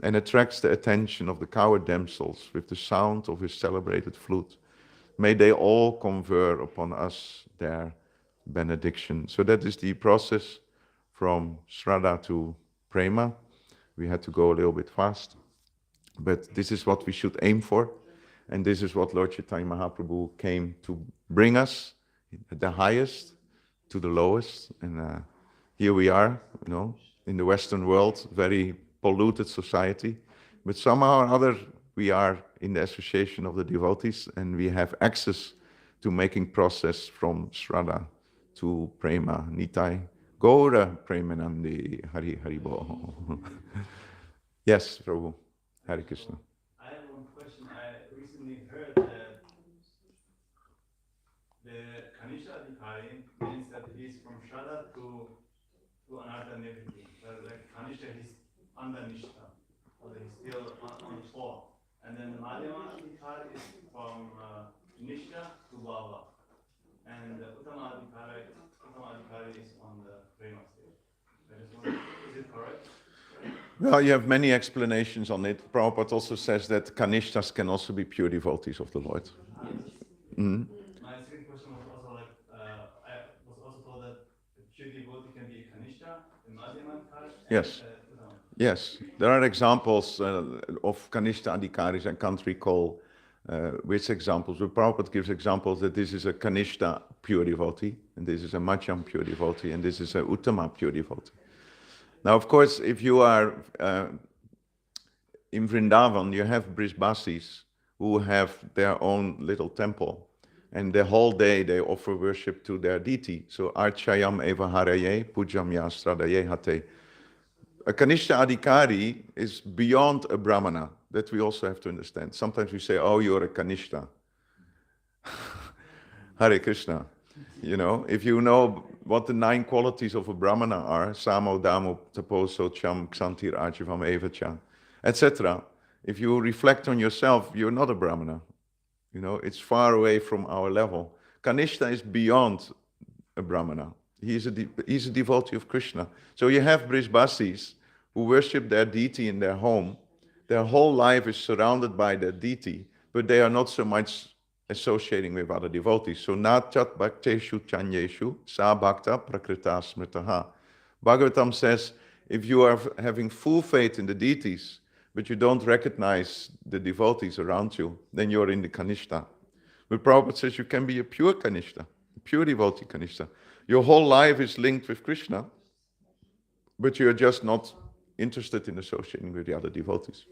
S1: and attracts the attention of the cowherd damsels with the sound of his celebrated flute. May they all confer upon us their benediction. So that is the process from Shraddha to Prema. We had to go a little bit fast, but this is what we should aim for. And this is what Lord Chaitanya Mahaprabhu came to bring us, the highest to the lowest. And here we are, in the Western world, very polluted society. But somehow or other, we are in the association of the devotees, and we have access to making process from Shraddha to Prema, Nitai, Gaura Premanandi, Hari Hari Bo. Yes, Prabhu, Hare Krishna.
S6: I have one question. I recently heard that the Kanisha Adhikari means that he's from Shraddha to Anartha and everything. But like Kanisha, he's under Nishta, so he's still on 4. And then the Madhyama Adhikari is from Nishta to Bhava. And the Uttama Adhikari is on the Prema stage. I just wonder, is it correct?
S1: Well, you have many explanations on it. Prabhupada also says that Kanishtas can also be pure devotees of the Lord.
S6: My second question was also like, I was also told that a pure devotee can be a Kanishta, a Madhyama Adhikari,
S1: Yes.
S6: Uttama.
S1: Yes, there are examples of Kanishta Adhikaris. I can't recall which examples, but Prabhupada gives examples that this is a Kanishta pure devotee, and this is a Madhyam pure devotee, and this is a Uttama pure devotee. Now, of course, if you are in Vrindavan, you have Brijbasis who have their own little temple, and the whole day they offer worship to their deity. So, Archayam eva haraye, pujam yastradaye hate. A Kanishta Adhikari is beyond a Brahmana. That we also have to understand. Sometimes we say, oh, you're a Kanishta. Hare Krishna. If you know what the 9 qualities of a Brahmana are, Samo, Damo, Taposo, Cham, Xantir, Archivam, Evacha, etc. If you reflect on yourself, you're not a Brahmana. It's far away from our level. Kanishta is beyond a Brahmana. He's a devotee of Krishna. So you have Brijbasis who worship their deity in their home. Their whole life is surrounded by their deity, but they are not so much associating with other devotees. So Nachat Bhakteshu Chanyeshu Sa Bhakta Prakrita Smritaha. Bhagavatam says, if you are having full faith in the deities, but you don't recognize the devotees around you, then you're in the Kanishta. But Prabhupada says you can be a pure Kanishta, a pure devotee Kanishta. Your whole life is linked with Krishna, but you're just not interested in associating with the other devotees.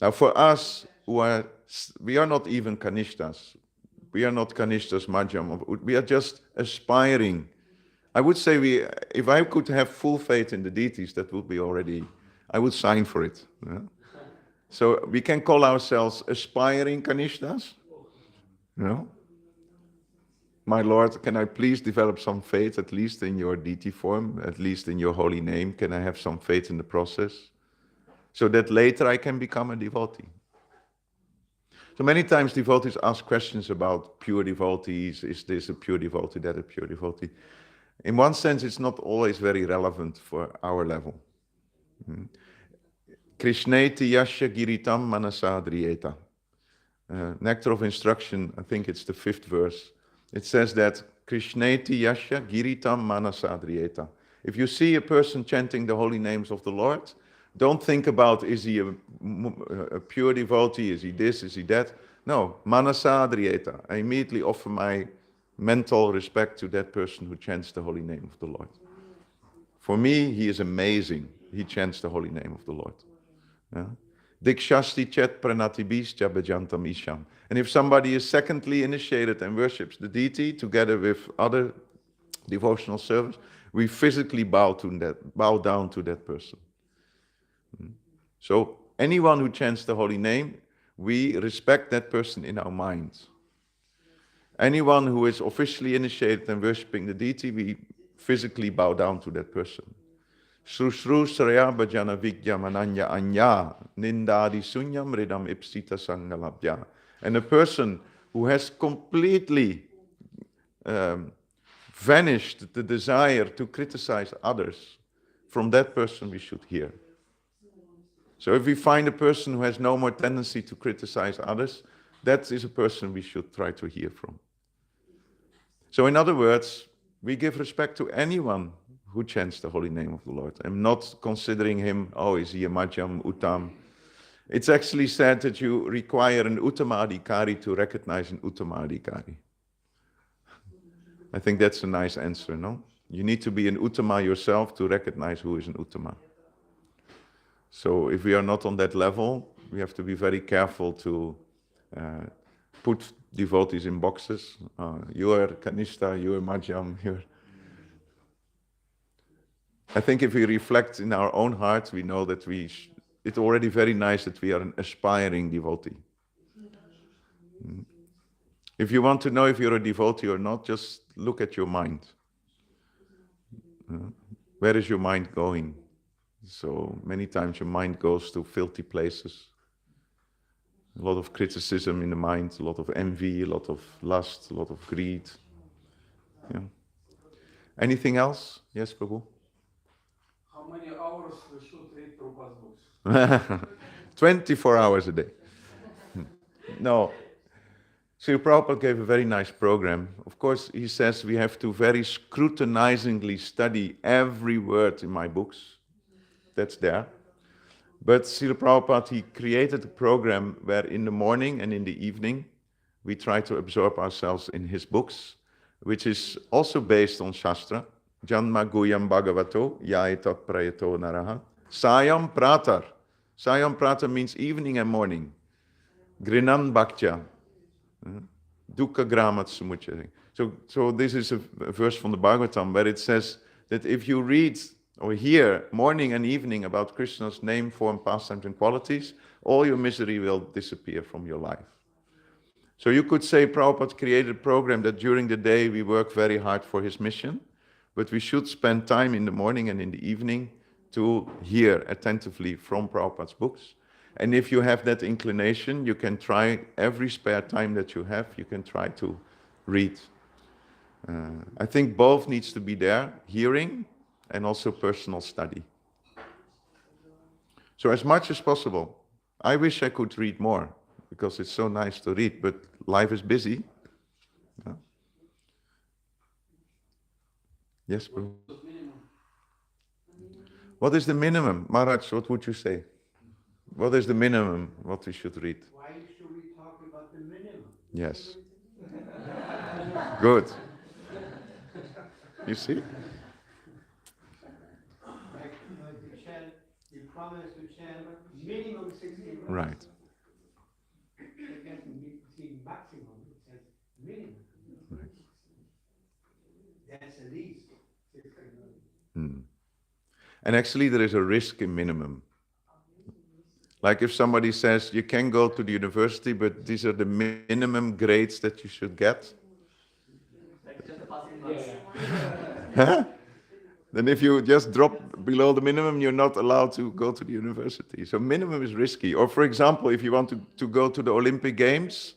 S1: Now for us, we are not even Kanishtas. We are not Kanishtas Madhyam. We are just aspiring. I would say if I could have full faith in the deities, that would be already, I would sign for it. Yeah? So we can call ourselves aspiring Kanishtas. You know? My Lord, can I please develop some faith, at least in your deity form, at least in your holy name? Can I have some faith in the process? So that later I can become a devotee. So many times devotees ask questions about pure devotees. Is this a pure devotee, that a pure devotee? In one sense, it's not always very relevant for our level. Krishneti yasya giritam manasadriyeta. Nectar of Instruction, I think it's the 5th verse. It says that Krishneti yasya giritam manasadriyeta. If you see a person chanting the holy names of the Lord, don't think about, is he a pure devotee, is he this, is he that? No, manasadriyeta. I immediately offer my mental respect to that person who chants the holy name of the Lord. For me, he is amazing. He chants the holy name of the Lord. Yeah? Dikshasti chet pranatibischa bhajantam isham. And if somebody is secondly initiated and worships the deity together with other devotional service, we physically bow down to that person. So anyone who chants the holy name, we respect that person in our minds. Anyone who is officially initiated and worshipping the deity, we physically bow down to that person. Srusru Sraya Bhajana Vigya Mananya Anya Nindadi Sunyam Ridam Ipsita Sangalabhya. And a person who has completely vanished the desire to criticize others, from that person we should hear. So if we find a person who has no more tendency to criticize others, that is a person we should try to hear from. So in other words, we give respect to anyone who chants the holy name of the Lord. I'm not considering him, is he a Madhyam, Uttam? It's actually said that you require an Uttamadhikari to recognize an Uttamadhikari. I think that's a nice answer, no? You need to be an Uttama yourself to recognize who is an Uttama. So if we are not on that level, we have to be very careful to put devotees in boxes. You are Kanishta, you are Madhyam, you're... I think if we reflect in our own hearts, we know that it's already very nice that we are an aspiring devotee. If you want to know if you're a devotee or not, just look at your mind. Where is your mind going? So many times your mind goes to filthy places. A lot of criticism in the mind, a lot of envy, a lot of lust, a lot of greed. Yeah. Anything else? Yes, Prabhu?
S2: How many hours we should read Prabhupada's books?
S1: 24 hours a day. No. Sri Prabhupada gave a very nice program. Of course, he says we have to very scrutinizingly study every word in my books. That's there. But Sri Prabhupada, he created a program where in the morning and in the evening, we try to absorb ourselves in his books, which is also based on Shastra. Janma Guyam Bhagavato, Yaetat Prayato Naraha. Sayam Pratar. Sayam Pratar means evening and morning. Grinan Bhaktya. Dukkha Gramat Sumuchari. So this is a verse from the Bhagavatam where it says that if you read or hear morning and evening about Krishna's name, form, pastimes and qualities, all your misery will disappear from your life. So you could say Prabhupada created a program that during the day we work very hard for his mission, but we should spend time in the morning and in the evening to hear attentively from Prabhupada's books. And if you have that inclination, you can try every spare time that you have, you can try to read. I think both needs to be there, hearing and also personal study. So as much as possible. I wish I could read more, because it's so nice to read, but life is busy. Yeah. Yes, bro. What is the minimum? Maharaj, what would you say? What is the minimum what we should read?
S7: Why should we talk about the minimum?
S1: Yes. Good. You see?
S7: Like, to chant, you promise to chant minimum 16
S1: Right.
S7: It doesn't see maximum, it says minimum. That's at least 60 million.
S1: Hmm. And actually, there is a risk in minimum. Like if somebody says you can go to the university, but these are the minimum grades that you should get.
S8: Like just a passing
S2: Yeah,
S8: marks.
S2: yeah.
S1: Huh? Then if you just drop below the minimum, you're not allowed to go to the university. So minimum is risky. Or for example, if you want to go to the Olympic Games,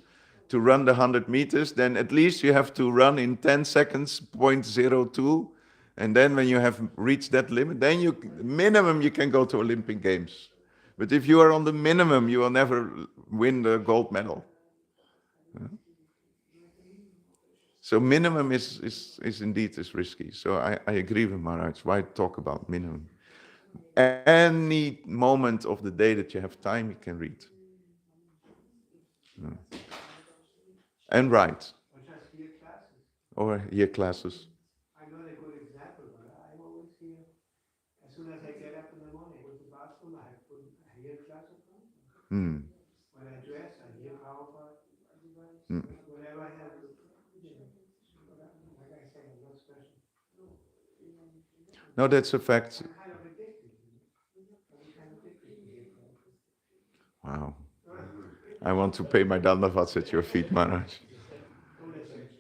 S1: to run the 100 meters, then at least you have to run in 10 seconds, 0.02. And then when you have reached that limit, then minimum you can go to Olympic Games. But if you are on the minimum, you will never win the gold medal. So minimum is indeed risky. So I agree with Maharaj. Why talk about minimum? Any moment of the day that you have time, you can read. And write.
S7: Or just hear classes.
S1: Or hear classes.
S7: I know a good example, but I always hear, as soon as I get up in the morning, go to the bathroom, I hear classes.
S1: Hmm.
S7: When I dress, I hear Prabhupada.
S1: Hmm.
S7: Whenever I have, like I say, I'm not special.
S1: No, that's a fact.
S7: I'm kind of addicted. I'm kind of addicted to hear Prabhupada.
S1: Wow. I want to pay my dandavats at your feet, Maharaj.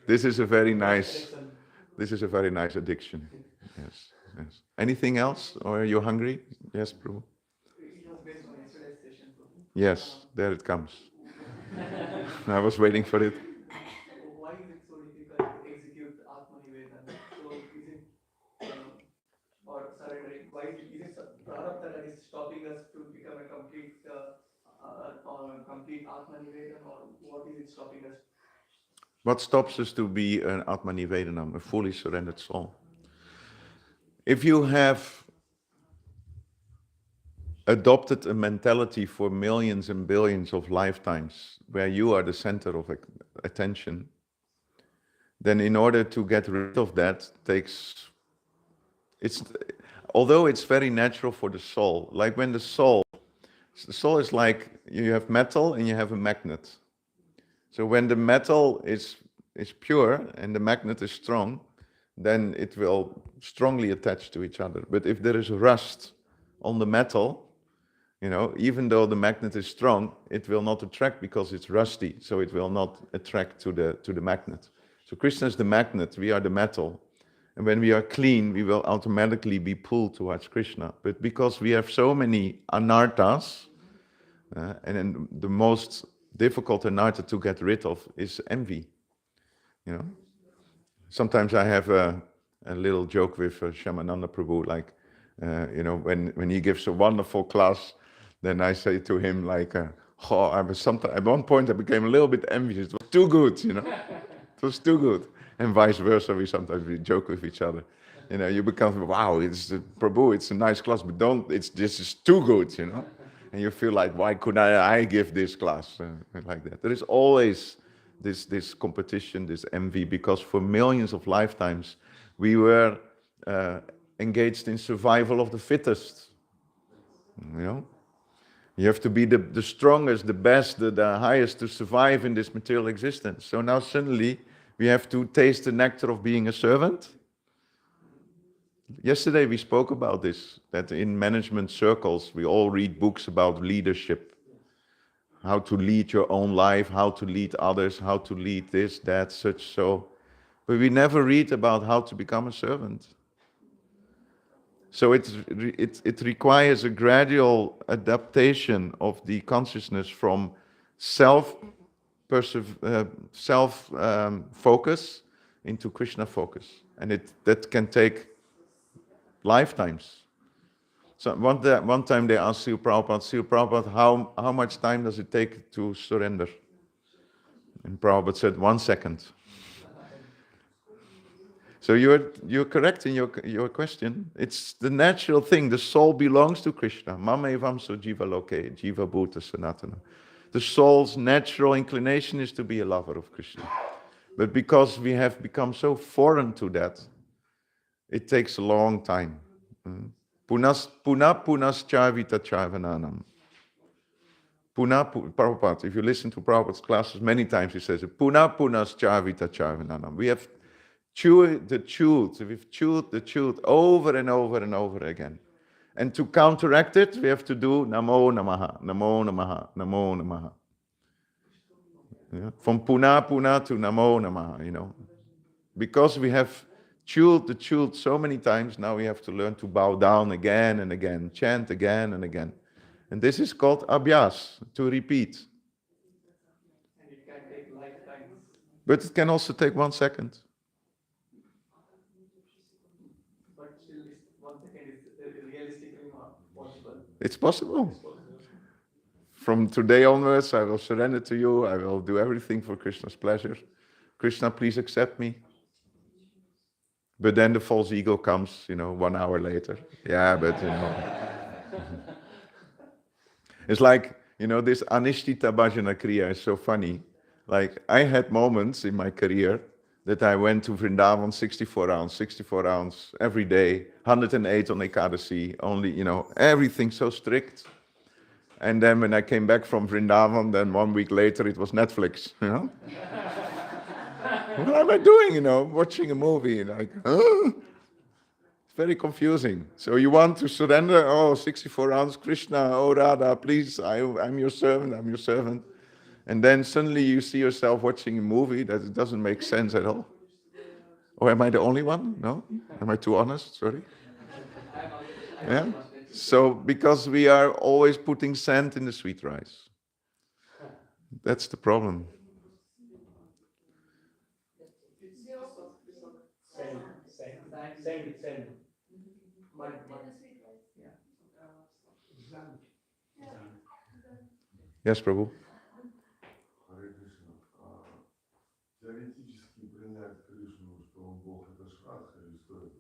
S1: This is a very nice addiction. Yes, yes. Anything else? Or are you hungry? Yes, Prabhu.
S8: It was based on yesterday's session.
S1: Yes, there it comes. I was waiting for it.
S8: Why is it so difficult to execute Atma Nivedana? So is it or surrendering? Why is it prarabdha that is stopping us to become a complete Atma Nivedana, or what is it stopping us?
S1: What stops us to be an Atma Nivedanam, a fully surrendered soul? If you have adopted a mentality for millions and billions of lifetimes where you are the center of attention, then in order to get rid of that although it's very natural for the soul, like when the soul is like you have metal and you have a magnet. So when the metal is pure and the magnet is strong, then it will strongly attach to each other. But if there is rust on the metal, even though the magnet is strong, it will not attract because it's rusty, so it will not attract to the magnet. So Krishna is the magnet, we are the metal. And when we are clean, we will automatically be pulled towards Krishna. But because we have so many anarthas, and then the most difficult anartha to get rid of is envy. Sometimes I have a little joke with Shamananda Prabhu, like, when he gives a wonderful class, then I say to him, like, at one point I became a little bit envious. It was too good, It was too good. And vice versa, we sometimes joke with each other. You become, wow, Prabhu, it's a nice class, but this is too good, And you feel like, why couldn't I give this class? Like that. There is always this competition, this envy, because for millions of lifetimes, we were engaged in survival of the fittest. You have to be the strongest, the best, the highest to survive in this material existence. So now suddenly we have to taste the nectar of being a servant. Yesterday we spoke about this, that in management circles we all read books about leadership. How to lead your own life, how to lead others, how to lead this, that, such, so. But we never read about how to become a servant. So it requires a gradual adaptation of the consciousness from self-focus into Krishna focus. And that can take lifetimes. So one time they asked Srila Prabhupada, how much time does it take to surrender? And Prabhupada said, 1 second. So you're correct in your question. It's the natural thing. The soul belongs to Krishna. Mama evam so jiva loke, jiva bhuta sanatana. The soul's natural inclination is to be a lover of Krishna. But because we have become so foreign to that, it takes a long time. Punas chavita chavananam. Prabhupada, if you listen to Prabhupada's classes many times, he says, Puna punas charvita charvananam. We have chewed the truth over and over and over again. And to counteract it, we have to do Namo Namaha, Namo Namaha, Namo Namaha. Yeah? From Puna to Namo Namaha, Because we have chewed the truth so many times, now we have to learn to bow down again and again, chant again and again. And this is called abhyas, to repeat.
S8: And it can take lifetimes.
S1: But it can also take 1 second.
S8: But still, 1 second is realistically not possible.
S1: It's possible. From today onwards, I will surrender to you. I will do everything for Krishna's pleasure. Krishna, please accept me. But then the false ego comes, 1 hour later. Yeah, but It's like, this Anishtita Bhajana Kriya is so funny. Like, I had moments in my career that I went to Vrindavan 64 rounds every day, 108 on Ekadasi, only, everything so strict. And then when I came back from Vrindavan, then 1 week later it was Netflix, What am I doing, watching a movie, like, huh? It's very confusing. So you want to surrender, 64 rounds, Krishna, oh Radha, please, I'm your servant, And then suddenly you see yourself watching a movie that doesn't make sense at all. Or am I the only one? No? Am I too honest? Sorry. Yeah? So, because we are always putting sand in the sweet rice. That's the problem.
S2: Send.
S1: Yes, Prabhu.
S9: Теоретически принять Кришну, что он Бог, это шрадха или что это?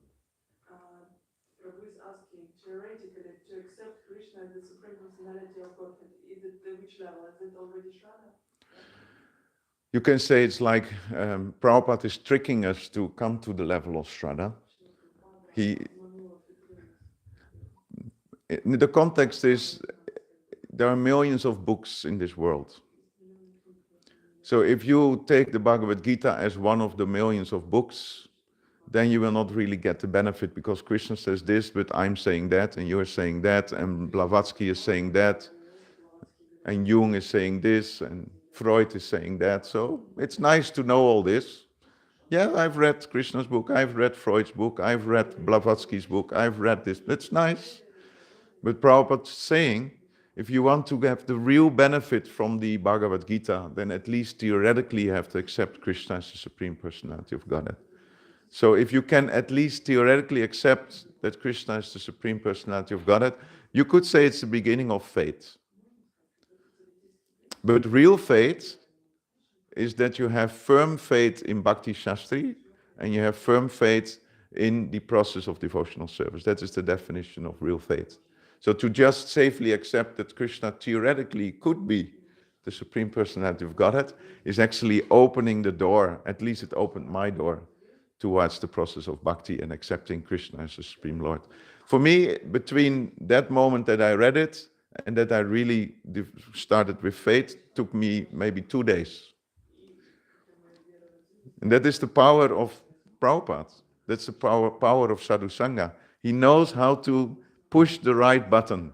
S4: Prabhu is asking, theoretically, to accept Krishna as the Supreme Personality of Godhead, is it the which level? Is it already Shraddha?
S1: You can say it's like Prabhupada is tricking us to come to the level of Shraddha. The context is, there are millions of books in this world. So if you take the Bhagavad Gita as one of the millions of books, then you will not really get the benefit, because Krishna says this, but I'm saying that, and you're saying that, and Blavatsky is saying that, and Jung is saying this, and Freud is saying that. So it's nice to know all this. Yeah, I've read Krishna's book, I've read Freud's book, I've read Blavatsky's book, I've read this. That's nice. But Prabhupada's saying, if you want to have the real benefit from the Bhagavad Gita, then at least theoretically you have to accept Krishna as the Supreme Personality of Godhead. So if you can at least theoretically accept that Krishna is the Supreme Personality of Godhead, you could say it's the beginning of faith. But real faith is that you have firm faith in Bhakti Shastri, and you have firm faith in the process of devotional service. That is the definition of real faith. So to just safely accept that Krishna theoretically could be the Supreme Personality of Godhead is actually opening the door, at least it opened my door, towards the process of bhakti and accepting Krishna as the Supreme Lord. For me, between that moment that I read it and that I really started with faith, took me maybe 2 days. And that is the power of Prabhupada. That's the power of Sadhu Sangha. He knows how to push the right button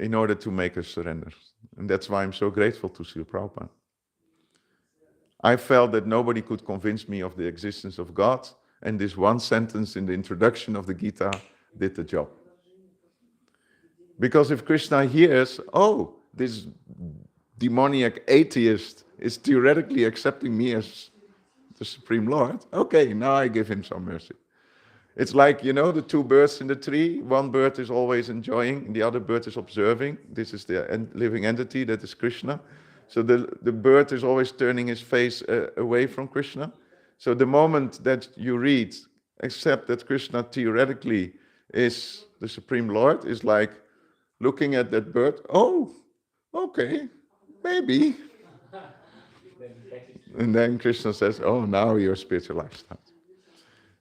S1: in order to make us surrender. And that's why I'm so grateful to Srila Prabhupada. I felt that nobody could convince me of the existence of God, and this one sentence in the introduction of the Gita did the job. Because if Krishna hears, this demoniac atheist is theoretically accepting me as the Supreme Lord, okay, now I give him some mercy. It's like, the two birds in the tree. One bird is always enjoying, the other bird is observing. This is the living entity, that is Krishna. So the bird is always turning his face away from Krishna. So the moment that you read, accept that Krishna theoretically is the Supreme Lord, is like looking at that bird, okay, maybe. And then Krishna says, now you're spiritualized.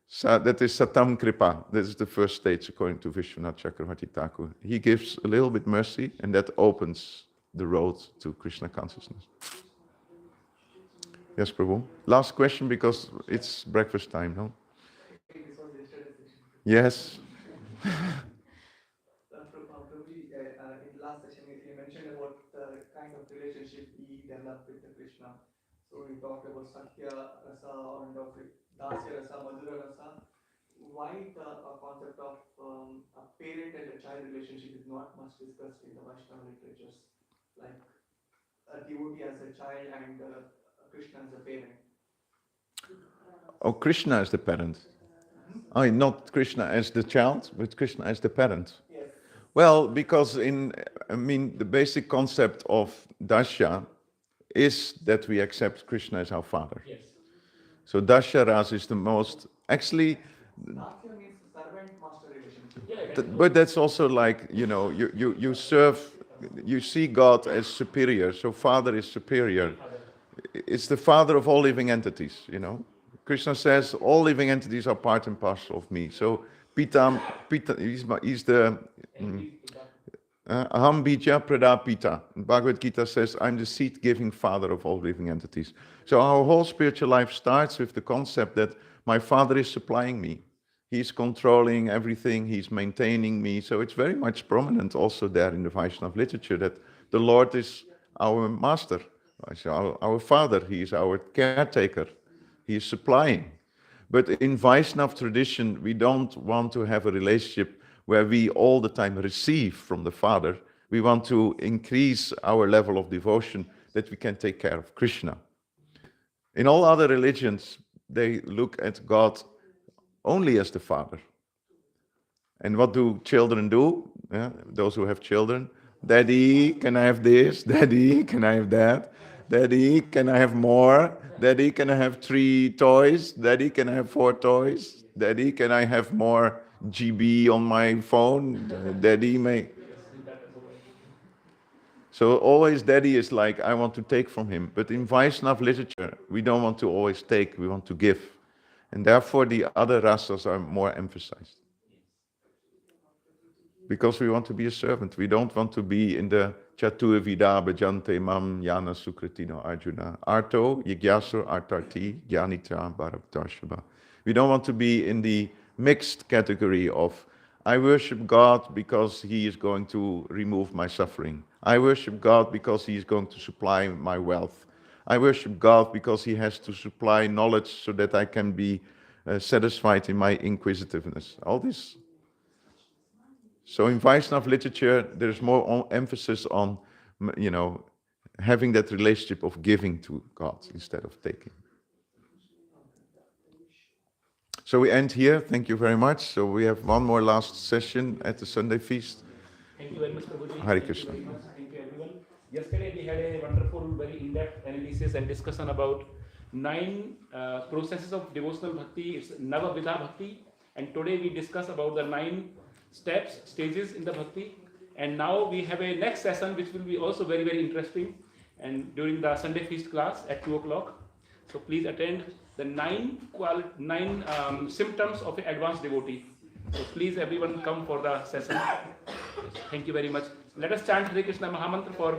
S1: So that is Satam Kripa. That is the first stage according to Vishwanath Chakravarti Thakur. He gives a little bit mercy, and that opens the road to Krishna consciousness. Yes, Prabhu. Last question because it's breakfast time, no?
S8: This was yesterday's session.
S1: Yes.
S8: Prabhuji, in last session, you mentioned about the kind of relationship we develop with the Krishna. So you talked about Satya Rasa and of Dasya Rasa, Madhura Rasa. Why the concept of a parent and a child relationship is not much discussed in the Vaishnava literatures, like a devotee as a child and Krishna as a parent?
S1: Oh, Krishna as the parent. Oh, not Krishna as the child, but Krishna as the parent.
S8: Yes.
S1: Well, because the basic concept of Dasya is that we accept Krishna as our father.
S2: Yes.
S1: So Dasya Rasa is the most, actually,
S8: Dasya means servant master relationship.
S1: but that's also like, you serve, you see God as superior, so father is superior. It's the father of all living entities, Krishna says all living entities are part and parcel of me. So Pita he's the Aham Bija Prada Pita. Bhagavad Gita says, I'm the seed-giving father of all living entities. So our whole spiritual life starts with the concept that my father is supplying me. He's controlling everything, he's maintaining me. So it's very much prominent also there in the Vaishnava literature that the Lord is our master, our father, he is our caretaker, he is supplying. But in Vaishnava tradition, we don't want to have a relationship where we all the time receive from the Father. We want to increase our level of devotion that we can take care of Krishna. In all other religions, they look at God only as the Father. And what do children do? Those who have children, Daddy, can I have this? Daddy, can I have that? Daddy, can I have more? Daddy, can I have 3 toys? Daddy, can I have 4 toys? Daddy, can I have more GB on my phone? Daddy, may... So always daddy is like, I want to take from him. But in Vaishnava literature, we don't want to always take, we want to give. And therefore the other rasas are more emphasized. Because we want to be a servant. We don't want to be in the Chatur Vida Bhajante Mam Yana Sukritino Arjuna. Arto, Yigyasu, Artarti, Jnanitra, Bharavtarshava. We don't want to be in the mixed category of I worship God because He is going to remove my suffering. I worship God because He is going to supply my wealth. I worship God because He has to supply knowledge so that I can be satisfied in my inquisitiveness. All this. So in Vaishnava literature, there's more emphasis on, having that relationship of giving to God instead of taking. So we end here. Thank you very much. So we have one more last session at the Sunday feast.
S2: Thank you very much, Prabhuji.
S1: Hare Krishna.
S2: Thank you very much. Thank you, everyone. Yesterday we had a wonderful, very in-depth analysis and discussion about 9 processes of devotional bhakti. It's Nava Vidha Bhakti. And today we discuss about the 9 stages in the bhakti. And now we have a next session which will be also very, very interesting. And during the Sunday feast class at 2 o'clock. So please attend the 9 symptoms of an advanced devotee. So please everyone come for the session. Thank you very much. Let us chant Hare Krishna Mahamantra for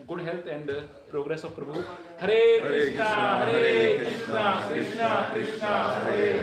S2: good health and progress of Prabhu. Hare Krishna, Krishna Krishna, Hare